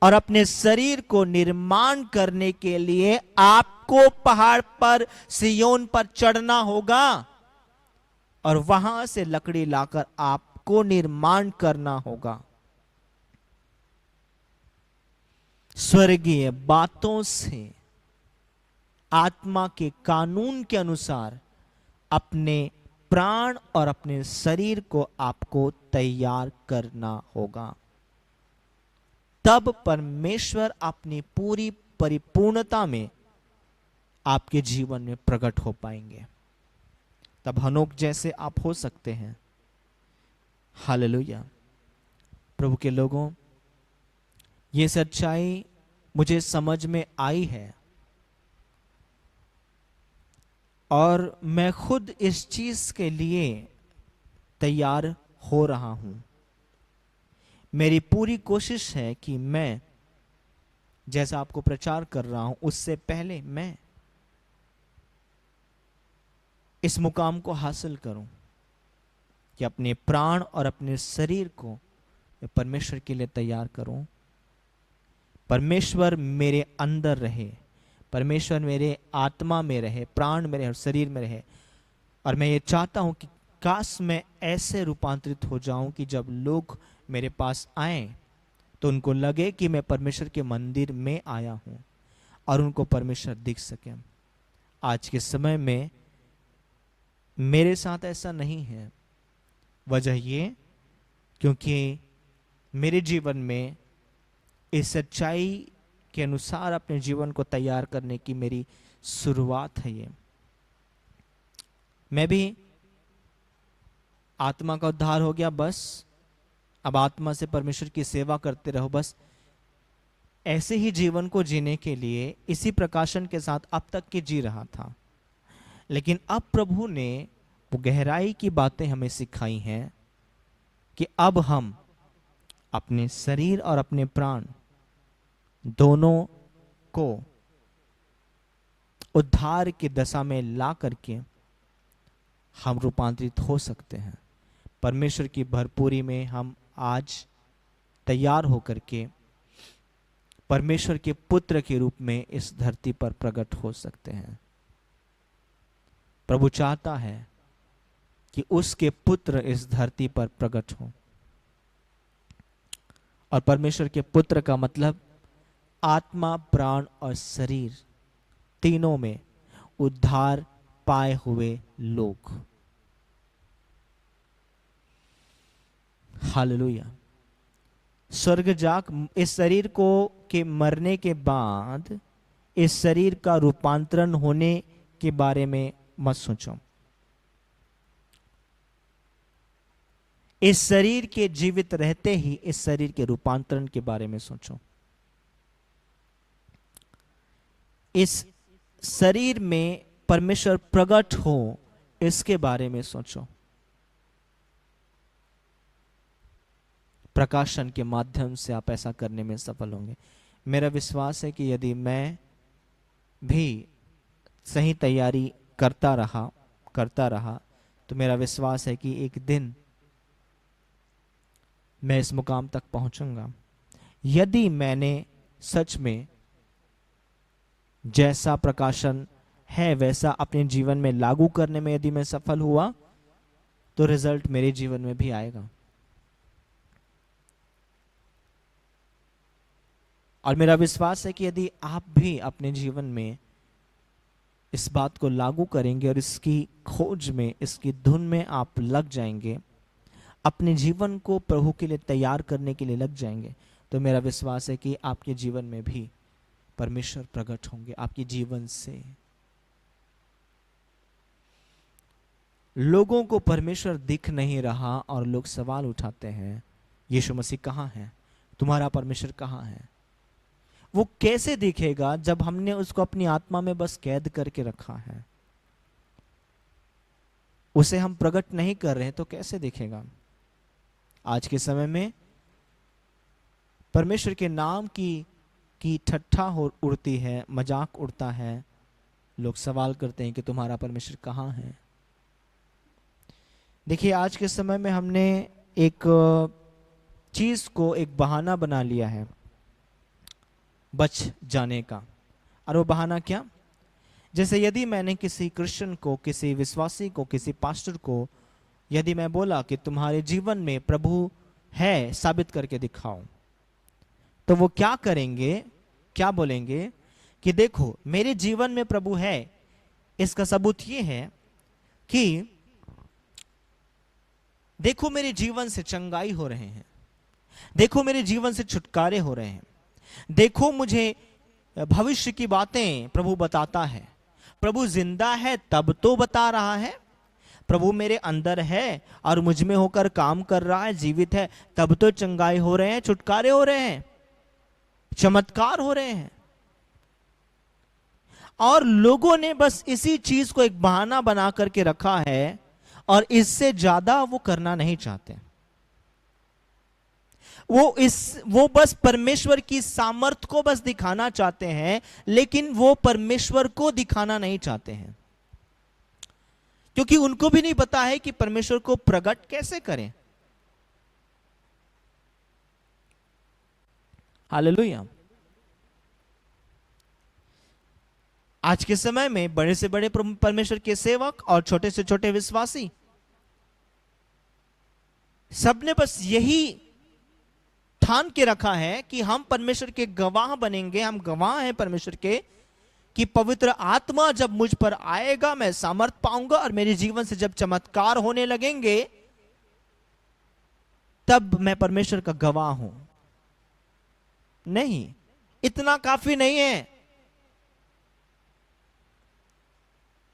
और अपने शरीर को निर्माण करने के लिए आपको पहाड़ पर, सियोन पर चढ़ना होगा और वहां से लकड़ी लाकर आपको निर्माण करना होगा। स्वर्गीय बातों से, आत्मा के कानून के अनुसार अपने प्राण और अपने शरीर को आपको तैयार करना होगा। तब परमेश्वर अपनी पूरी परिपूर्णता में आपके जीवन में प्रकट हो पाएंगे। तब हनोक जैसे आप हो सकते हैं। हालेलुया। प्रभु के लोगों, ये सच्चाई मुझे समझ में आई है और मैं खुद इस चीज के लिए तैयार हो रहा हूं। मेरी पूरी कोशिश है कि मैं जैसा आपको प्रचार कर रहा हूं, उससे पहले मैं इस मुकाम को हासिल करूं कि अपने प्राण और अपने शरीर को मैं परमेश्वर के लिए तैयार करूं। परमेश्वर मेरे अंदर रहे, परमेश्वर मेरे आत्मा में रहे, प्राण में रहे और शरीर में रहे। और मैं ये चाहता हूं कि काश मैं ऐसे रूपांतरित हो जाऊं कि जब लोग मेरे पास आए तो उनको लगे कि मैं परमेश्वर के मंदिर में आया हूं और उनको परमेश्वर दिख सके। आज के समय में मेरे साथ ऐसा नहीं है। वजह ये क्योंकि मेरे जीवन में इस सच्चाई के अनुसार अपने जीवन को तैयार करने की मेरी शुरुआत है। ये मैं भी आत्मा का उद्धार हो गया, बस अब आत्मा से परमेश्वर की सेवा करते रहो, बस ऐसे ही जीवन को जीने के लिए इसी प्रकाशन के साथ अब तक के जी रहा था। लेकिन अब प्रभु ने वो गहराई की बातें हमें सिखाई हैं कि अब हम अपने शरीर और अपने प्राण दोनों को उद्धार की दशा में ला करके हम रूपांतरित हो सकते हैं। परमेश्वर की भरपूरी में हम आज तैयार होकर के परमेश्वर के पुत्र के रूप में इस धरती पर प्रकट हो सकते हैं। प्रभु चाहता है कि उसके पुत्र इस धरती पर प्रकट हो। और परमेश्वर के पुत्र का मतलब आत्मा, प्राण और शरीर तीनों में उद्धार पाए हुए लोग। हालेलुया। स्वर्ग जाक इस शरीर को के मरने के बाद इस शरीर का रूपांतरण होने के बारे में मत सोचो। इस शरीर के जीवित रहते ही इस शरीर के रूपांतरण के बारे में सोचो। इस शरीर में परमेश्वर प्रकट हो इसके बारे में सोचो। प्रकाशन के माध्यम से आप ऐसा करने में सफल होंगे। मेरा विश्वास है कि यदि मैं भी सही तैयारी करता रहा तो मेरा विश्वास है कि एक दिन मैं इस मुकाम तक पहुंचूंगा। यदि मैंने सच में जैसा प्रकाशन है वैसा अपने जीवन में लागू करने में यदि मैं सफल हुआ तो रिजल्ट मेरे जीवन में भी आएगा। और मेरा विश्वास है कि यदि आप भी अपने जीवन में इस बात को लागू करेंगे और इसकी खोज में, इसकी धुन में आप लग जाएंगे, अपने जीवन को प्रभु के लिए तैयार करने के लिए लग जाएंगे, तो मेरा विश्वास है कि आपके जीवन में भी परमेश्वर प्रकट होंगे। आपके जीवन से लोगों को परमेश्वर दिख नहीं रहा और लोग सवाल उठाते हैं, यीशु मसीह कहाँ है, तुम्हारा परमेश्वर कहाँ है। वो कैसे दिखेगा जब हमने उसको अपनी आत्मा में बस कैद करके रखा है। उसे हम प्रकट नहीं कर रहे हैं तो कैसे दिखेगा। आज के समय में परमेश्वर के नाम की ठट्ठा उड़ती है, मजाक उड़ता है। लोग सवाल करते हैं कि तुम्हारा परमेश्वर कहाँ है। देखिए, आज के समय में हमने एक चीज को एक बहाना बना लिया है बच जाने का। और वो बहाना क्या? जैसे यदि मैंने किसी क्रिश्चियन को, किसी विश्वासी को, किसी पास्टर को यदि मैं बोला कि तुम्हारे जीवन में प्रभु है, साबित करके दिखाओ, तो वो क्या करेंगे, क्या बोलेंगे कि देखो मेरे जीवन में प्रभु है। इसका सबूत ये है कि देखो मेरे जीवन से चंगाई हो रहे हैं, देखो मेरे जीवन से छुटकारे हो रहे हैं, देखो मुझे भविष्य की बातें प्रभु बताता है। प्रभु जिंदा है तब तो बता रहा है, प्रभु मेरे अंदर है और मुझ में होकर काम कर रहा है, जीवित है, तब तो चंगाई हो रहे हैं, छुटकारे हो रहे हैं, चमत्कार हो रहे हैं। और लोगों ने बस इसी चीज को एक बहाना बना करके रखा है और इससे ज्यादा वो करना नहीं चाहते। वो बस परमेश्वर की सामर्थ्य को बस दिखाना चाहते हैं, लेकिन वो परमेश्वर को दिखाना नहीं चाहते हैं, क्योंकि उनको भी नहीं पता है कि परमेश्वर को प्रकट कैसे करें। हालेलुया। आज के समय में बड़े से बड़े परमेश्वर के सेवक और छोटे से छोटे विश्वासी सबने बस यही ठान के रखा है कि हम परमेश्वर के गवाह बनेंगे। हम गवाह हैं परमेश्वर के कि पवित्र आत्मा जब मुझ पर आएगा मैं सामर्थ पाऊंगा और मेरे जीवन से जब चमत्कार होने लगेंगे तब मैं परमेश्वर का गवाह हूं। नहीं, इतना काफी नहीं है।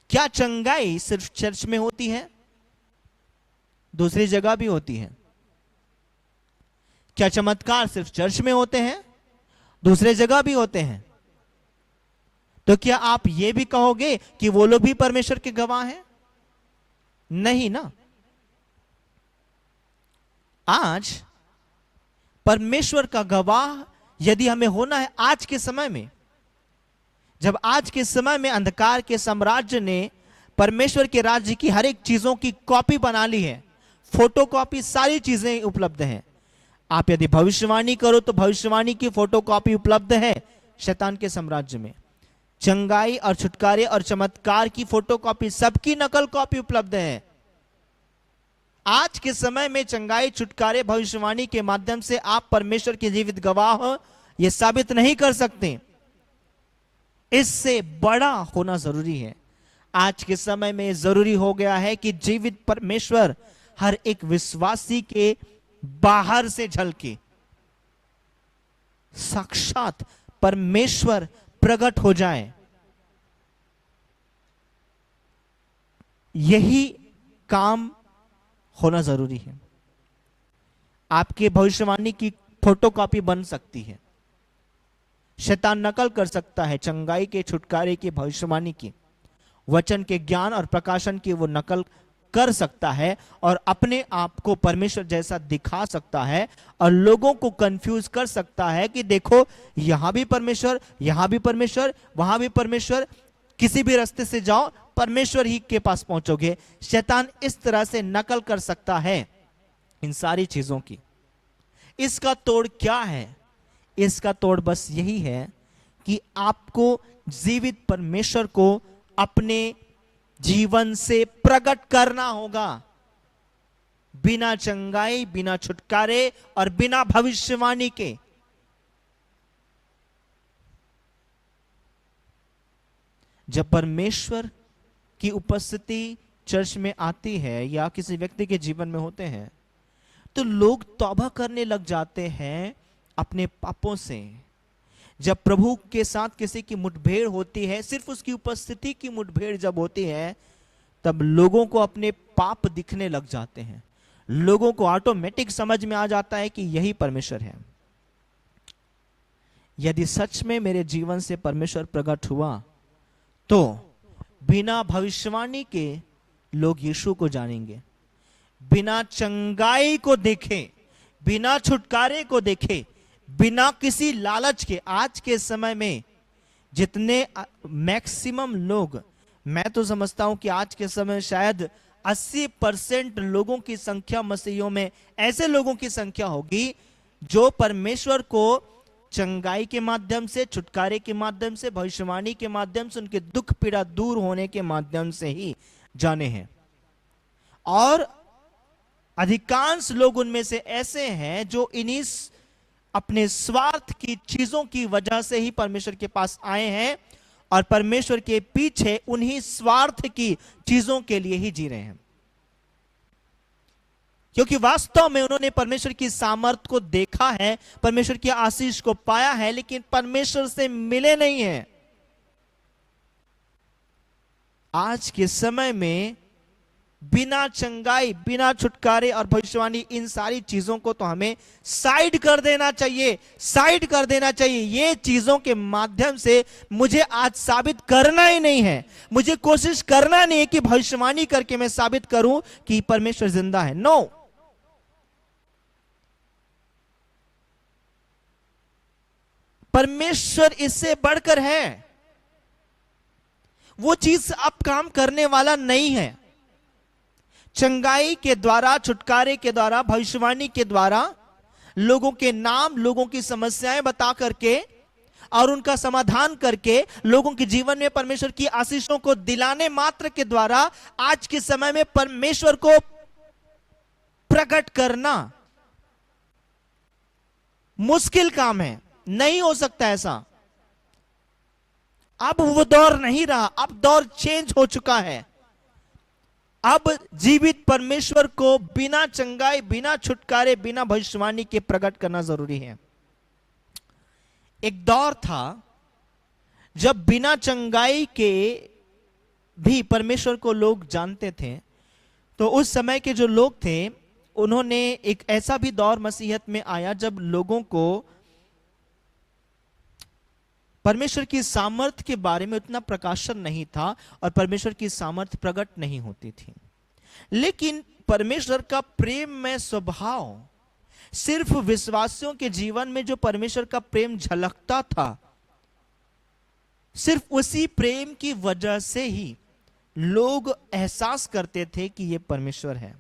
क्या चंगाई सिर्फ चर्च में होती है? दूसरी जगह भी होती है। क्या चमत्कार सिर्फ चर्च में होते हैं? दूसरे जगह भी होते हैं। तो क्या आप यह भी कहोगे कि वो लोग भी परमेश्वर के गवाह हैं? नहीं ना। आज परमेश्वर का गवाह यदि हमें होना है आज के समय में, जब आज के समय में अंधकार के साम्राज्य ने परमेश्वर के राज्य की हर एक चीजों की कॉपी बना ली है, फोटो कॉपी, सारी चीजें उपलब्ध हैं। आप यदि भविष्यवाणी करो तो भविष्यवाणी की फोटो कॉपी उपलब्ध है शैतान के साम्राज्य में। चंगाई और छुटकारे और चमत्कार की फोटो कॉपी, सबकी नकल कॉपी उपलब्ध है। आज के समय में चंगाई, छुटकारे, भविष्यवाणी के माध्यम से आप परमेश्वर के जीवित गवाह हो यह साबित नहीं कर सकते। इससे बड़ा होना जरूरी है। आज के समय में जरूरी हो गया है कि जीवित परमेश्वर हर एक विश्वासी के बाहर से झलके, साक्षात परमेश्वर प्रकट हो जाए। यही काम होना जरूरी है। आपके भविष्यवाणी की फोटोकॉपी बन सकती है, शैतान नकल कर सकता है चंगाई के, छुटकारे की, भविष्यवाणी की, वचन के ज्ञान और प्रकाशन की वो नकल कर सकता है और अपने आप को परमेश्वर जैसा दिखा सकता है और लोगों को कंफ्यूज कर सकता है कि देखो यहां भी परमेश्वर, यहां भी परमेश्वर, वहां भी परमेश्वर, किसी भी रास्ते से जाओ परमेश्वर ही के पास पहुंचोगे। शैतान इस तरह से नकल कर सकता है इन सारी चीजों की। इसका तोड़ क्या है? इसका तोड़ बस यही है कि आपको जीवित परमेश्वर को अपने जीवन से प्रकट करना होगा। बिना चंगाई, बिना छुटकारे और बिना भविष्यवाणी के। जब परमेश्वर की उपस्थिति चर्च में आती है या किसी व्यक्ति के जीवन में होते हैं तो लोग तौबा करने लग जाते हैं अपने पापों से। जब प्रभु के साथ किसी की मुठभेड़ होती है, सिर्फ उसकी उपस्थिति की मुठभेड़ जब होती है, तब लोगों को अपने पाप दिखने लग जाते हैं। लोगों को ऑटोमेटिक समझ में आ जाता है कि यही परमेश्वर है। यदि सच में मेरे जीवन से परमेश्वर प्रकट हुआ तो बिना भविष्यवाणी के लोग यीशु को जानेंगे। बिना चंगाई को देखे, बिना छुटकारे को देखे, बिना किसी लालच के, आज के समय में जितने मैक्सिमम लोग, मैं तो समझता हूं कि आज के समय शायद 80% लोगों की संख्या मसीहियों में ऐसे लोगों की संख्या होगी जो परमेश्वर को चंगाई के माध्यम से, छुटकारे के माध्यम से, भविष्यवाणी के माध्यम से, उनके दुख पीड़ा दूर होने के माध्यम से ही जाने हैं। और अधिकांश लोग उनमें से ऐसे हैं जो इन्हीं अपने स्वार्थ की चीजों की वजह से ही परमेश्वर के पास आए हैं और परमेश्वर के पीछे उन्हीं स्वार्थ की चीजों के लिए ही जी रहे हैं, क्योंकि वास्तव में उन्होंने परमेश्वर की सामर्थ को देखा है, परमेश्वर की आशीष को पाया है, लेकिन परमेश्वर से मिले नहीं हैं। आज के समय में बिना चंगाई, बिना छुटकारे और भविष्यवाणी, इन सारी चीजों को तो हमें साइड कर देना चाहिए, साइड कर देना चाहिए। ये चीजों के माध्यम से मुझे आज साबित करना ही नहीं है, मुझे कोशिश करना नहीं है कि भविष्यवाणी करके मैं साबित करूं कि परमेश्वर जिंदा है। नो, परमेश्वर इससे बढ़कर है। वो चीज अब काम करने वाला नहीं है। चंगाई के द्वारा, छुटकारे के द्वारा, भविष्यवाणी के द्वारा लोगों के नाम, लोगों की समस्याएं बता करके और उनका समाधान करके लोगों के जीवन में परमेश्वर की आशीषों को दिलाने मात्र के द्वारा आज के समय में परमेश्वर को प्रकट करना मुश्किल काम है। नहीं हो सकता ऐसा। अब वो दौर नहीं रहा, अब दौर चेंज हो चुका है। अब जीवित परमेश्वर को बिना चंगाई, बिना छुटकारे, बिना भविष्यवाणी के प्रकट करना जरूरी है। एक दौर था जब बिना चंगाई के भी परमेश्वर को लोग जानते थे। तो उस समय के जो लोग थे उन्होंने एक ऐसा भी दौर मसीहत में आया जब लोगों को परमेश्वर की सामर्थ्य के बारे में उतना प्रकाशन नहीं था और परमेश्वर की सामर्थ्य प्रकट नहीं होती थी। लेकिन परमेश्वर का प्रेम में स्वभाव, सिर्फ विश्वासियों के जीवन में जो परमेश्वर का प्रेम झलकता था, सिर्फ उसी प्रेम की वजह से ही लोग एहसास करते थे कि यह परमेश्वर है।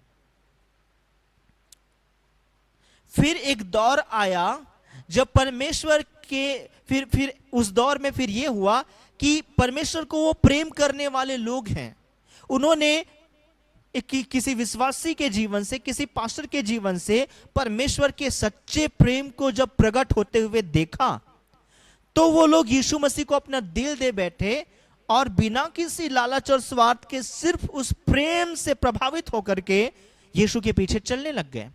फिर एक दौर आया जब परमेश्वर के फिर उस दौर में फिर यह हुआ कि परमेश्वर को वो प्रेम करने वाले लोग हैं, उन्होंने किसी विश्वासी के जीवन से, किसी पास्टर के जीवन से परमेश्वर के सच्चे प्रेम को जब प्रकट होते हुए देखा, तो वो लोग यीशु मसीह को अपना दिल दे बैठे और बिना किसी लालच और स्वार्थ के सिर्फ उस प्रेम से प्रभावित होकर के यीशु के पीछे चलने लग गए।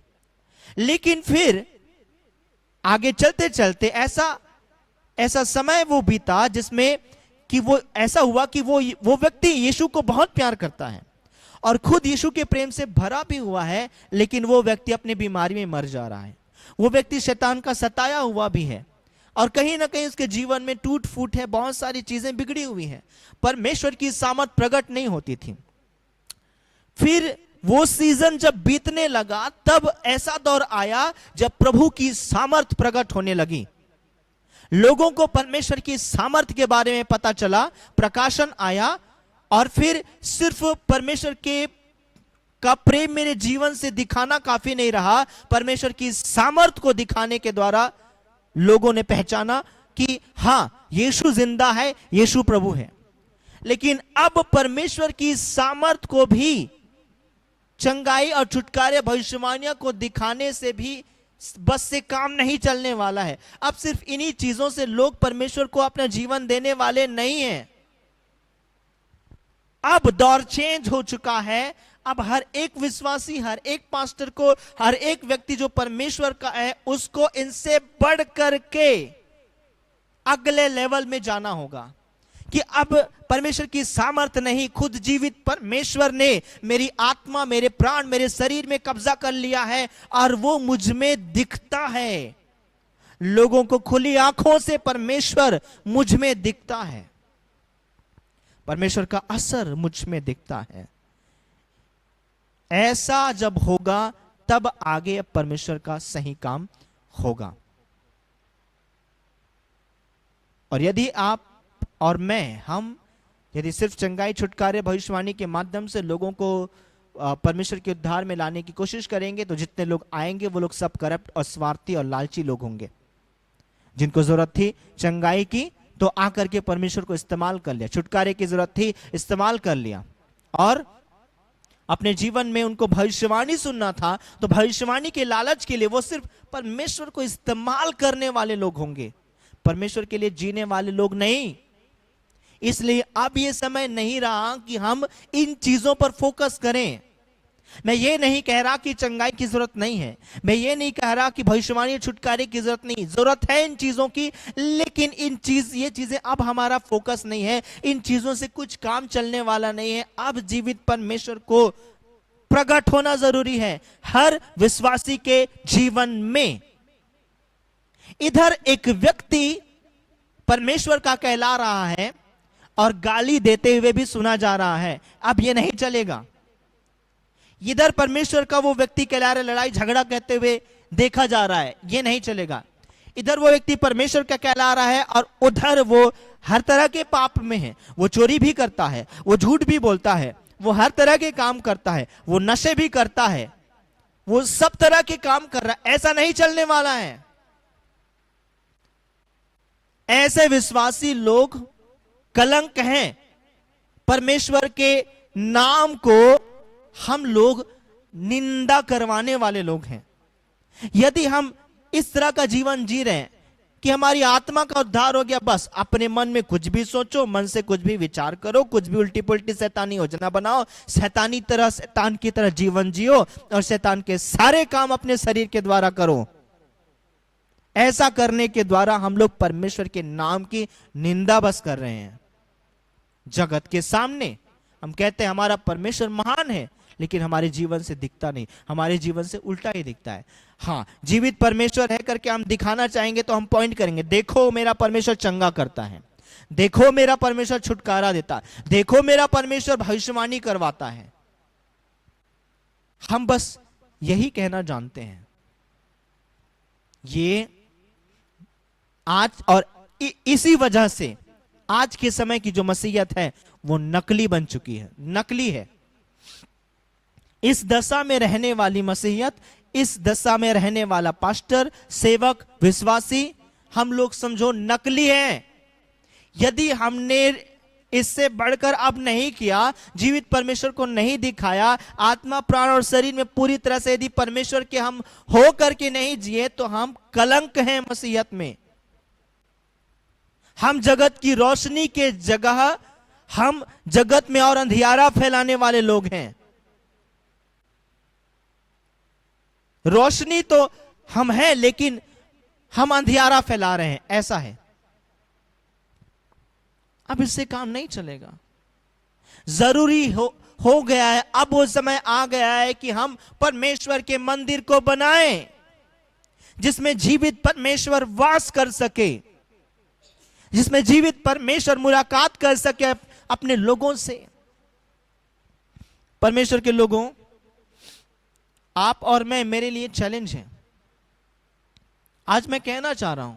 लेकिन फिर आगे चलते चलते ऐसा समय वो बीता जिसमें कि वो ऐसा हुआ कि वो व्यक्ति यीशु को बहुत प्यार करता है और खुद यीशु के प्रेम से भरा भी हुआ है, लेकिन वो व्यक्ति अपनी बीमारी में मर जा रहा है। वो व्यक्ति शैतान का सताया हुआ भी है और कहीं ना कहीं उसके जीवन में टूट फूट है, बहुत सारी चीजें बिगड़ी हुई हैं, परमेश्वर की सामर्थ प्रकट नहीं होती थी। फिर वो सीजन जब बीतने लगा, तब ऐसा दौर आया जब प्रभु की सामर्थ प्रकट होने लगी। लोगों को परमेश्वर की सामर्थ के बारे में पता चला, प्रकाशन आया और फिर सिर्फ परमेश्वर का प्रेम मेरे जीवन से दिखाना काफी नहीं रहा, परमेश्वर की सामर्थ को दिखाने के द्वारा लोगों ने पहचाना कि हां, यीशु जिंदा है, यीशु प्रभु है। लेकिन अब परमेश्वर की सामर्थ को भी चंगाई और छुटकारे भविष्यवाणियों को दिखाने से भी बस से काम नहीं चलने वाला है। अब सिर्फ इन्हीं चीजों से लोग परमेश्वर को अपना जीवन देने वाले नहीं हैं। अब दौर चेंज हो चुका है। अब हर एक विश्वासी, हर एक पास्टर को, हर एक व्यक्ति जो परमेश्वर का है, उसको इनसे बढ़ करके अगले लेवल में जाना होगा कि अब परमेश्वर की सामर्थ नहीं, खुद जीवित परमेश्वर ने मेरी आत्मा, मेरे प्राण, मेरे शरीर में कब्जा कर लिया है और वो मुझ में दिखता है। लोगों को खुली आंखों से परमेश्वर मुझ में दिखता है, परमेश्वर का असर मुझ में दिखता है। ऐसा जब होगा तब आगे परमेश्वर का सही काम होगा। और यदि आप और मैं, हम यदि सिर्फ चंगाई, छुटकारे, भविष्यवाणी के माध्यम से लोगों को परमेश्वर के उद्धार में लाने की कोशिश करेंगे, तो जितने लोग आएंगे वो लोग सब करप्ट और स्वार्थी और लालची लोग होंगे। जिनको जरूरत थी चंगाई की, तो आकर के परमेश्वर को इस्तेमाल कर लिया, छुटकारे की जरूरत थी, इस्तेमाल कर लिया, और अपने जीवन में उनको भविष्यवाणी सुनना था, तो भविष्यवाणी के लालच के लिए वो सिर्फ परमेश्वर को इस्तेमाल करने वाले लोग होंगे, परमेश्वर के लिए जीने वाले लोग नहीं। इसलिए अब यह समय नहीं रहा कि हम इन चीजों पर फोकस करें। मैं ये नहीं कह रहा कि चंगाई की जरूरत नहीं है, मैं ये नहीं कह रहा कि भविष्यवाणी, छुटकारे की जरूरत नहीं, जरूरत है इन चीजों की, लेकिन ये चीजें अब हमारा फोकस नहीं है, इन चीजों से कुछ काम चलने वाला नहीं है। अब जीवित परमेश्वर को प्रकट होना जरूरी है हर विश्वासी के जीवन में। इधर एक व्यक्ति परमेश्वर का कहला रहा है और गाली देते हुए भी सुना जा रहा है, अब यह नहीं चलेगा। इधर परमेश्वर का वो व्यक्ति कहला रहा है, लड़ाई झगड़ा कहते हुए देखा जा रहा है, यह नहीं चलेगा। इधर वो व्यक्ति परमेश्वर का कहला रहा है और उधर वो हर तरह के पाप में है, वो चोरी भी करता है, वो झूठ भी बोलता है, वो हर तरह के काम करता है, वो नशे भी करता है, वो सब तरह के काम कर रहा है। ऐसा नहीं चलने वाला है। ऐसे विश्वासी लोग कलंक हैं। परमेश्वर के नाम को हम लोग निंदा करवाने वाले लोग हैं। यदि हम इस तरह का जीवन जी रहे हैं कि हमारी आत्मा का उद्धार हो गया, बस अपने मन में कुछ भी सोचो, मन से कुछ भी विचार करो, कुछ भी उल्टी पुल्टी शैतानी योजना बनाओ, शैतानी तरह, शैतान की तरह जीवन जियो और शैतान के सारे काम अपने शरीर के द्वारा करो, ऐसा करने के द्वारा हम लोग परमेश्वर के नाम की निंदा बस कर रहे हैं। जगत के सामने हम कहते हैं हमारा परमेश्वर महान है, लेकिन हमारे जीवन से दिखता नहीं, हमारे जीवन से उल्टा ही दिखता है। हाँ, जीवित परमेश्वर है करके हम दिखाना चाहेंगे तो हम पॉइंट करेंगे, देखो मेरा परमेश्वर चंगा करता है, देखो मेरा परमेश्वर छुटकारा देता है, देखो मेरा परमेश्वर भविष्यवाणी करवाता है। हम बस यही कहना जानते हैं। ये आज और इसी वजह से आज के समय की जो मसीहत है वो नकली बन चुकी है, नकली है। इस दशा में रहने वाली मसीहत, इस दशा में रहने वाला पास्टर, सेवक, विश्वासी, हम लोग समझो नकली हैं। यदि हमने इससे बढ़कर अब नहीं किया, जीवित परमेश्वर को नहीं दिखाया, आत्मा प्राण और शरीर में पूरी तरह से यदि परमेश्वर के हम हो करके नहीं जिए, तो हम कलंक हैं मसीहत में। हम जगत की रोशनी के जगह हम जगत में और अंधियारा फैलाने वाले लोग हैं। रोशनी तो हम हैं, लेकिन हम अंधियारा फैला रहे हैं, ऐसा है। अब इससे काम नहीं चलेगा। जरूरी हो गया है, अब वो समय आ गया है कि हम परमेश्वर के मंदिर को बनाएं, जिसमें जीवित परमेश्वर वास कर सके, जिसमें जीवित परमेश्वर मुलाकात कर सके अपने लोगों से। परमेश्वर के लोगों, आप और मैं, मेरे लिए चैलेंज है। आज मैं कहना चाह रहा हूं,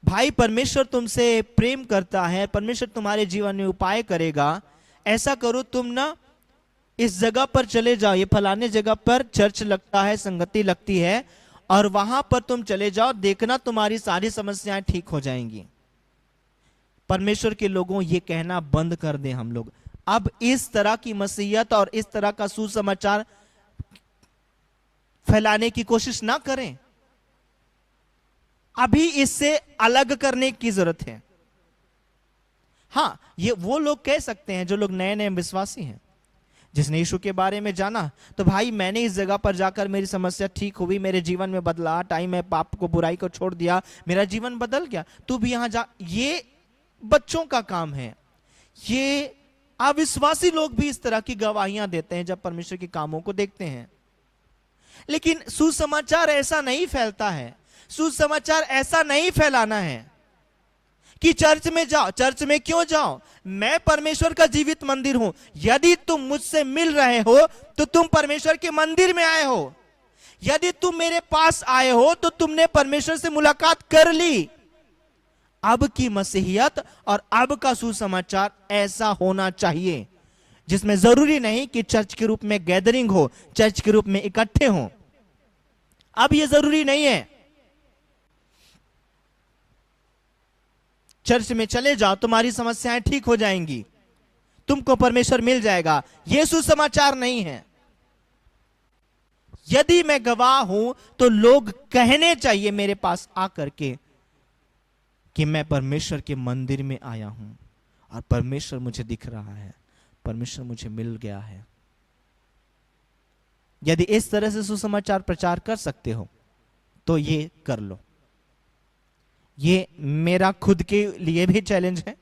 भाई परमेश्वर तुमसे प्रेम करता है, परमेश्वर तुम्हारे जीवन में उपाय करेगा। ऐसा करो, तुम ना इस जगह पर चले जाओ, ये फलाने जगह पर चर्च लगता है, संगति लगती है, और वहां पर तुम चले जाओ, देखना तुम्हारी सारी समस्याएं ठीक हो जाएंगी। परमेश्वर के लोगों, ये कहना बंद कर दें हम लोग। अब इस तरह की मसीहत और इस तरह का सुसमाचार फैलाने की कोशिश ना करें। अभी इससे अलग करने की जरूरत है। हाँ, ये वो लोग कह सकते हैं जो लोग नए नए विश्वासी हैं, जिसने यीशु के बारे में जाना, तो भाई मैंने इस जगह पर जाकर मेरी समस्या ठीक हुई, मेरे जीवन में बदलाव आई, मैं पाप को, बुराई को छोड़ दिया, मेरा जीवन बदल गया, तू भी यहां जा। ये बच्चों का काम है। ये अविश्वासी लोग भी इस तरह की गवाहियां देते हैं जब परमेश्वर के कामों को देखते हैं। लेकिन सुसमाचार ऐसा नहीं फैलता है। सुसमाचार ऐसा नहीं फैलाना है कि चर्च में जाओ। चर्च में क्यों जाओ? मैं परमेश्वर का जीवित मंदिर हूं। यदि तुम मुझसे मिल रहे हो तो तुम परमेश्वर के मंदिर में आए हो। यदि तुम मेरे पास आए हो तो तुमने परमेश्वर से मुलाकात कर ली। अब की मसीहियत और अब का सुसमाचार ऐसा होना चाहिए, जिसमें जरूरी नहीं कि चर्च के रूप में गैदरिंग हो, चर्च के रूप में इकट्ठे हो। अब यह जरूरी नहीं है। चर्च में चले जाओ, तुम्हारी समस्याएं ठीक हो जाएंगी, तुमको परमेश्वर मिल जाएगा, यह सुसमाचार नहीं है। यदि मैं गवाह हूं तो लोग कहने चाहिए मेरे पास आकर के कि मैं परमेश्वर के मंदिर में आया हूं और परमेश्वर मुझे दिख रहा है, परमेश्वर मुझे मिल गया है। यदि इस तरह से सुसमाचार प्रचार कर सकते हो तो ये कर लो। ये मेरा खुद के लिए भी चैलेंज है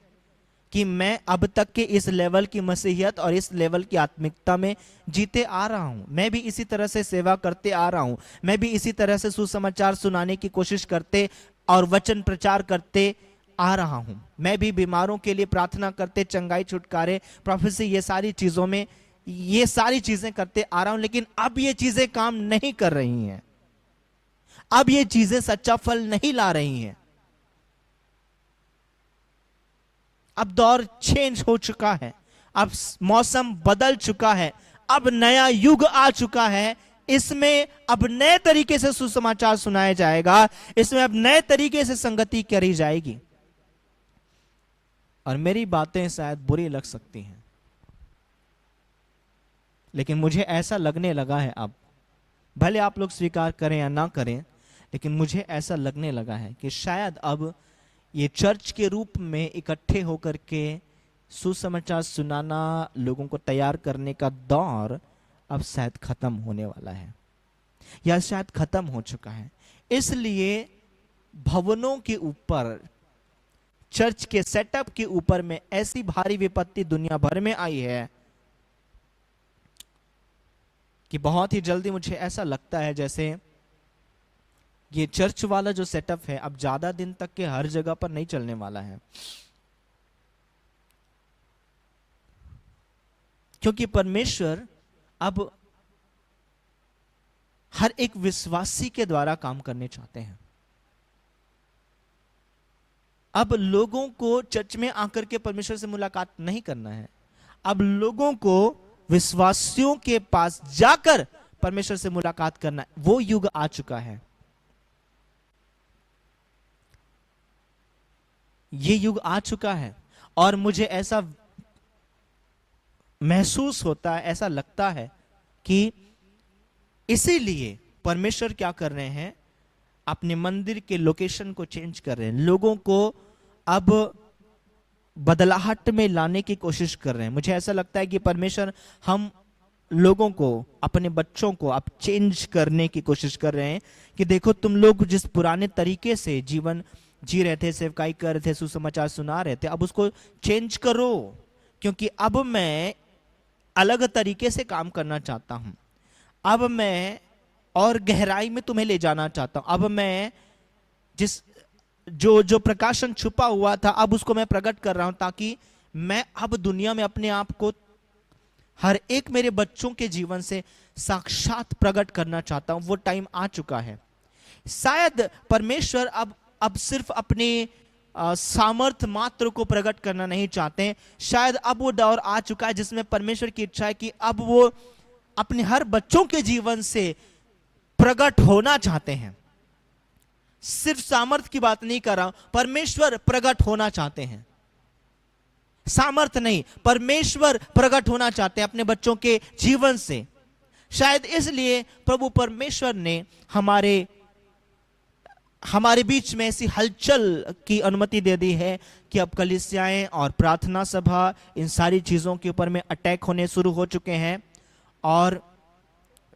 कि मैं अब तक के इस लेवल की मसीहियत और इस लेवल की आत्मिकता में जीते आ रहा हूं। मैं भी इसी तरह से सेवा करते आ रहा हूं। मैं भी इसी तरह से सुसमाचार सुनाने की कोशिश करते और वचन प्रचार करते आ रहा हूं। मैं भी बीमारों के लिए प्रार्थना करते, चंगाई, छुटकारे, प्रोफेसी, ये सारी चीजों में ये सारी चीजें करते आ रहा हूं। लेकिन अब ये चीजें काम नहीं कर रही हैं। अब ये चीजें सच्चा फल नहीं ला रही हैं। अब दौर चेंज हो चुका है, अब मौसम बदल चुका है, अब नया युग आ चुका है। इसमें अब नए तरीके से सुसमाचार सुनाया जाएगा, इसमें अब नए तरीके से संगति करी जाएगी। और मेरी बातें शायद बुरी लग सकती हैं, लेकिन मुझे ऐसा लगने लगा है, अब भले आप लोग स्वीकार करें या ना करें, लेकिन मुझे ऐसा लगने लगा है कि शायद अब ये चर्च के रूप में इकट्ठे होकर के सुसमाचार सुनाना, लोगों को तैयार करने का दौर अब शायद खत्म होने वाला है या शायद खत्म हो चुका है। इसलिए भवनों के ऊपर, चर्च के सेटअप के ऊपर में ऐसी भारी विपत्ति दुनिया भर में आई है कि बहुत ही जल्दी मुझे ऐसा लगता है जैसे ये चर्च वाला जो सेटअप है अब ज्यादा दिन तक के हर जगह पर नहीं चलने वाला है, क्योंकि परमेश्वर अब हर एक विश्वासी के द्वारा काम करने चाहते हैं। अब लोगों को चर्च में आकर के परमेश्वर से मुलाकात नहीं करना है, अब लोगों को विश्वासियों के पास जाकर परमेश्वर से मुलाकात करना है। वो युग आ चुका है, ये युग आ चुका है। और मुझे ऐसा महसूस होता है, ऐसा लगता है कि इसीलिए परमेश्वर क्या कर रहे हैं, अपने मंदिर के लोकेशन को चेंज कर रहे हैं, लोगों को अब बदलाहट में लाने की कोशिश कर रहे हैं। मुझे ऐसा लगता है कि परमेश्वर हम लोगों को, अपने बच्चों को अब चेंज करने की कोशिश कर रहे हैं कि देखो तुम लोग जिस पुराने तरीके से जीवन जी रहे थे, सेवकाई कर रहे थे, सुसमाचार सुना रहे थे, अब उसको चेंज करो, क्योंकि अब मैं अलग तरीके से काम करना चाहता हूं। अब मैं और गहराई में तुम्हें ले जाना चाहता हूं। अब मैं जो प्रकाशन छुपा हुआ था अब उसको मैं प्रकट कर रहा हूं, ताकि मैं अब दुनिया में अपने आप को हर एक मेरे बच्चों के जीवन से साक्षात प्रकट करना चाहता हूं। वो टाइम आ चुका है। शायद परमेश्वर अब सिर्फ अपने सामर्थ मात्र को प्रकट करना नहीं चाहते हैं। शायद अब वो दौर आ चुका है जिसमें परमेश्वर की इच्छा है कि अब वो अपने हर बच्चों के जीवन से प्रकट होना चाहते हैं। सिर्फ सामर्थ की बात नहीं कर रहा हूं, परमेश्वर प्रकट होना चाहते हैं, सामर्थ नहीं, परमेश्वर प्रकट होना चाहते हैं अपने बच्चों के जीवन से। शायद इसलिए प्रभु परमेश्वर ने हमारे बीच में ऐसी हलचल की अनुमति दे दी है कि अब कलीसियाएं और प्रार्थना सभा, इन सारी चीजों के ऊपर में अटैक होने शुरू हो चुके हैं और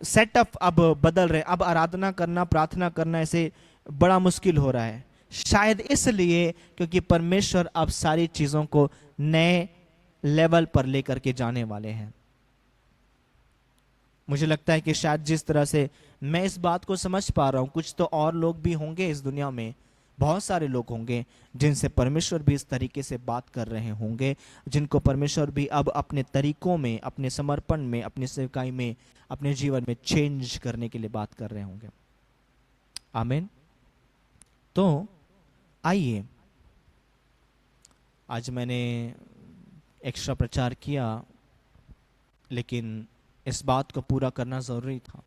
सेटअप अब बदल रहे। अब आराधना करना, प्रार्थना करना ऐसे बड़ा मुश्किल हो रहा है। शायद इसलिए क्योंकि परमेश्वर अब सारी चीजों को नए लेवल पर लेकर के जाने वाले हैं। मुझे लगता है कि शायद जिस तरह से मैं इस बात को समझ पा रहा हूं, कुछ तो और लोग भी होंगे इस दुनिया में, बहुत सारे लोग होंगे जिनसे परमेश्वर भी इस तरीके से बात कर रहे होंगे, जिनको परमेश्वर भी अब अपने तरीकों में, अपने समर्पण में, अपनी सेवकाई में, अपने जीवन में चेंज करने के लिए बात कर रहे होंगे। आमीन। तो आइए, आज मैंने एक्स्ट्रा प्रचार किया, लेकिन इस बात को पूरा करना जरूरी था।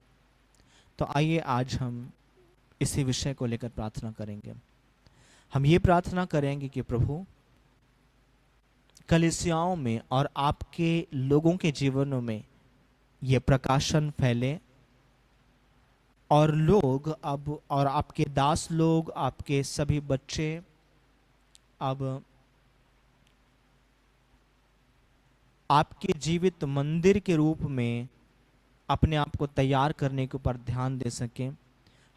तो आइए आज हम इसी विषय को लेकर प्रार्थना करेंगे। हम ये प्रार्थना करेंगे कि प्रभु कलीसियाओं में और आपके लोगों के जीवनों में ये प्रकाशन फैले और लोग अब, और आपके दास लोग, आपके सभी बच्चे अब आपके जीवित मंदिर के रूप में अपने आप को तैयार करने के ऊपर ध्यान दे सकें।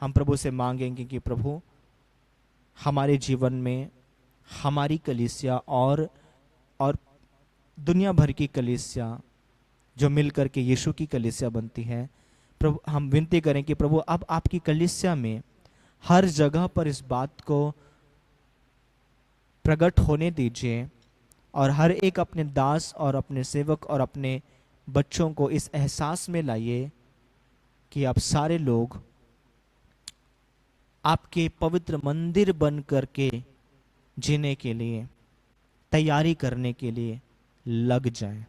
हम प्रभु से मांगेंगे कि प्रभु हमारे जीवन में हमारी कलीसिया और दुनिया भर की कलीसिया जो मिलकर के यीशु की कलीसिया बनती है, प्रभु हम विनती करें कि प्रभु अब आपकी कलीसिया में हर जगह पर इस बात को प्रकट होने दीजिए और हर एक अपने दास और अपने सेवक और अपने बच्चों को इस एहसास में लाइए कि आप सारे लोग आपके पवित्र मंदिर बन करके जीने के लिए, तैयारी करने के लिए लग जाएं।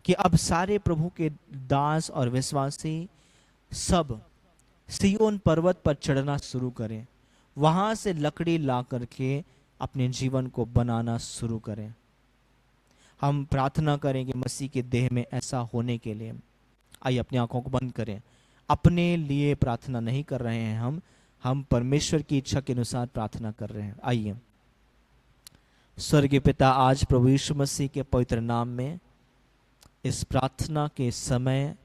कि अब सारे प्रभु के दास और विश्वासी सब सिय्योन पर्वत पर चढ़ना शुरू करें, वहां से लकड़ी ला करके अपने जीवन को बनाना शुरू करें। हम प्रार्थना करेंगे मसीह के देह में ऐसा होने के लिए। आइए अपनी आंखों को बंद करें। अपने लिए प्रार्थना नहीं कर रहे हैं, हम परमेश्वर की इच्छा के अनुसार प्रार्थना कर रहे हैं। आइए। स्वर्गीय पिता, आज प्रभु यीशु मसीह के पवित्र नाम में इस प्रार्थना के समय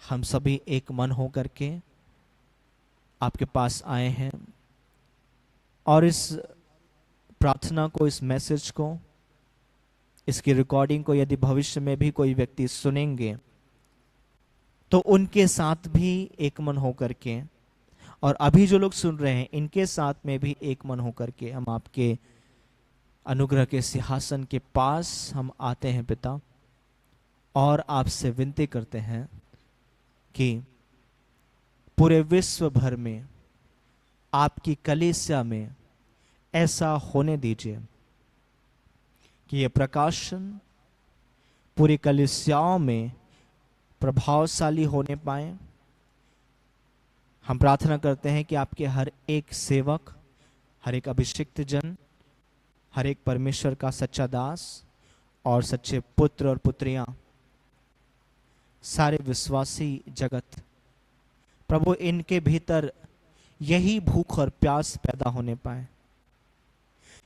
हम सभी एक मन होकर के आपके पास आए हैं और इस प्रार्थना को, इस मैसेज को, इसकी रिकॉर्डिंग को यदि भविष्य में भी कोई व्यक्ति सुनेंगे तो उनके साथ भी एक मन होकर के, और अभी जो लोग सुन रहे हैं इनके साथ में भी एक मन होकर के हम आपके अनुग्रह के सिंहासन के पास हम आते हैं पिता, और आपसे विनती करते हैं कि पूरे विश्व भर में आपकी कलीसिया में ऐसा होने दीजिए कि ये प्रकाशन पूरी कलीसियाओं में प्रभावशाली होने पाए। हम प्रार्थना करते हैं कि आपके हर एक सेवक, हर एक अभिषिक्त जन, हर एक परमेश्वर का सच्चा दास और सच्चे पुत्र और पुत्रियां, सारे विश्वासी जगत, प्रभु इनके भीतर यही भूख और प्यास पैदा होने पाए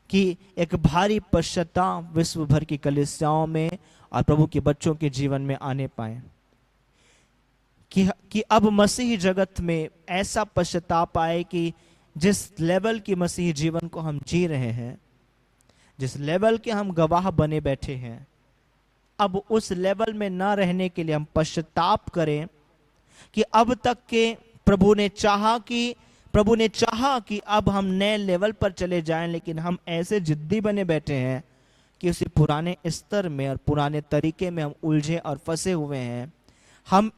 कि एक भारी पश्चाताप विश्व भर की कलीसियाओं में और प्रभु के बच्चों के जीवन में आने पाए कि अब मसीही जगत में ऐसा पश्चाताप आए कि जिस लेवल की मसीही जीवन को हम जी रहे हैं, जिस लेवल के हम गवाह बने बैठे हैं, अब उस लेवल में ना रहने के लिए हम पश्चाताप करें कि अब तक के प्रभु ने चाहा कि अब हम नए लेवल पर चले जाएं, लेकिन हम ऐसे जिद्दी बने बैठे हैं कि उसी पुराने स्तर में और पुराने तरीके में हम उलझे और फंसे हुए हैं। हम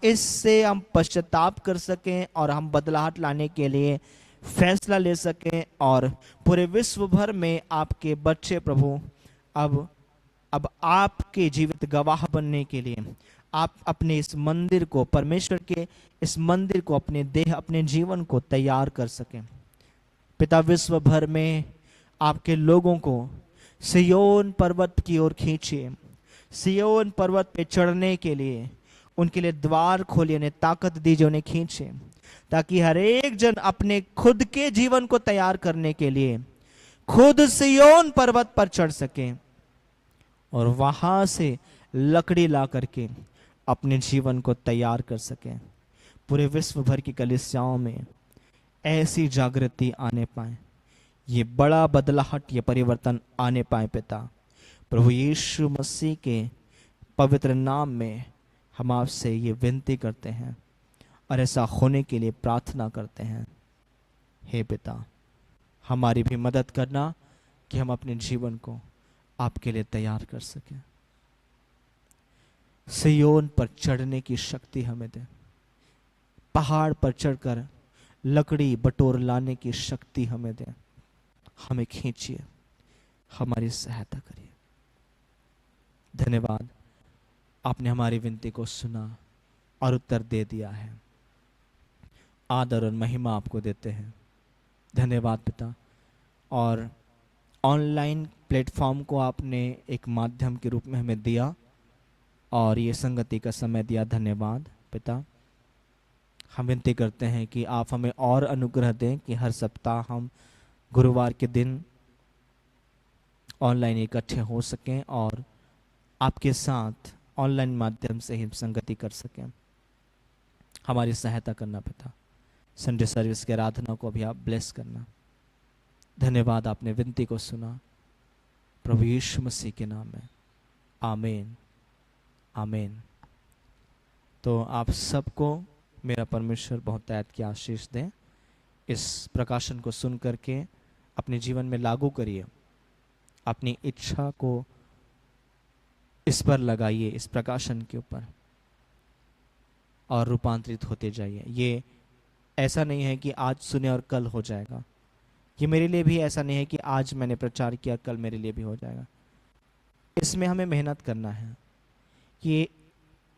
पश्चाताप कर सकें और हम बदलाहट लाने के लिए फैसला ले सकें, और पूरे विश्व भर में आपके बच्चे प्रभु अब आपके जीवित गवाह बनने के लिए आप अपने इस मंदिर को, परमेश्वर के इस मंदिर को, अपने देह, अपने जीवन को तैयार कर सकें। पिता, विश्व भर में आपके लोगों को सिय्योन पर्वत की ओर खींचिए। सिय्योन पर्वत पे चढ़ने के लिए उनके लिए द्वार खोलिए, उन्हें ताकत दीजिए, उन्हें खींचिए, ताकि हर एक जन अपने खुद के जीवन को तैयार करने के लिए खुद सिय्योन पर्वत पर चढ़ सके और वहां से लकड़ी ला करके अपने जीवन को तैयार कर सके। पूरे विश्व भर की कलीसियाओं में ऐसी जागृति आने पाए, ये बड़ा बदलाहट, ये परिवर्तन आने पाए। पिता, प्रभु यीशु मसीह के पवित्र नाम में हम आपसे ये विनती करते हैं और ऐसा होने के लिए प्रार्थना करते हैं। हे पिता, हमारी भी मदद करना कि हम अपने जीवन को आपके लिए तैयार कर सकें। सिय्योन पर चढ़ने की शक्ति हमें दे, पहाड़ पर चढ़कर लकड़ी बटोर लाने की शक्ति हमें दे। हमें खींचिए, हमारी सहायता करिए। धन्यवाद, आपने हमारी विनती को सुना और उत्तर दे दिया है। आदर और महिमा आपको देते हैं। धन्यवाद पिता। और ऑनलाइन प्लेटफॉर्म को आपने एक माध्यम के रूप में हमें दिया और ये संगति का समय दिया। धन्यवाद पिता। हम विनती करते हैं कि आप हमें और अनुग्रह दें कि हर सप्ताह हम गुरुवार के दिन ऑनलाइन इकट्ठे हो सकें और आपके साथ ऑनलाइन माध्यम से ही संगति कर सकें। हमारी सहायता करना पिता। संडे सर्विस के आराधना को भी आप ब्लेस करना। धन्यवाद, आपने विनती को सुना। प्रभु यीशु मसीह के नाम में आमीन, आमीन। तो आप सबको मेरा परमेश्वर बहुत ऐत की आशीष दें। इस प्रकाशन को सुन करके अपने जीवन में लागू करिए, अपनी इच्छा को इस पर लगाइए, इस प्रकाशन के ऊपर, और रूपांतरित होते जाइए। ये ऐसा नहीं है कि आज सुने और कल हो जाएगा। ये मेरे लिए भी ऐसा नहीं है कि आज मैंने प्रचार किया कल मेरे लिए भी हो जाएगा। इसमें हमें मेहनत करना है कि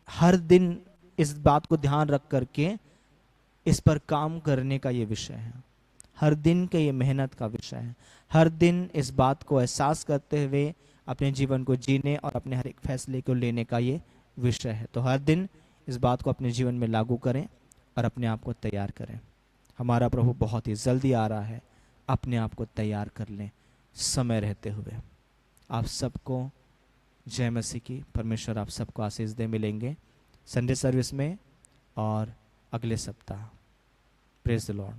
हर दिन इस बात को ध्यान रख करके इस पर काम करने का ये विषय है। हर दिन के ये मेहनत का विषय है। हर दिन इस बात को एहसास करते हुए अपने जीवन को जीने और अपने हर एक फैसले को लेने का ये विषय है। तो हर दिन इस बात को अपने जीवन में लागू करें और अपने आप को तैयार करें। हमारा प्रभु बहुत ही जल्दी आ रहा है। अपने आप को तैयार कर लें समय रहते हुए। आप सबको जय मसीह की। परमेश्वर आप सबको आशीष दे। मिलेंगे संडे सर्विस में और अगले सप्ताह। Praise the Lord.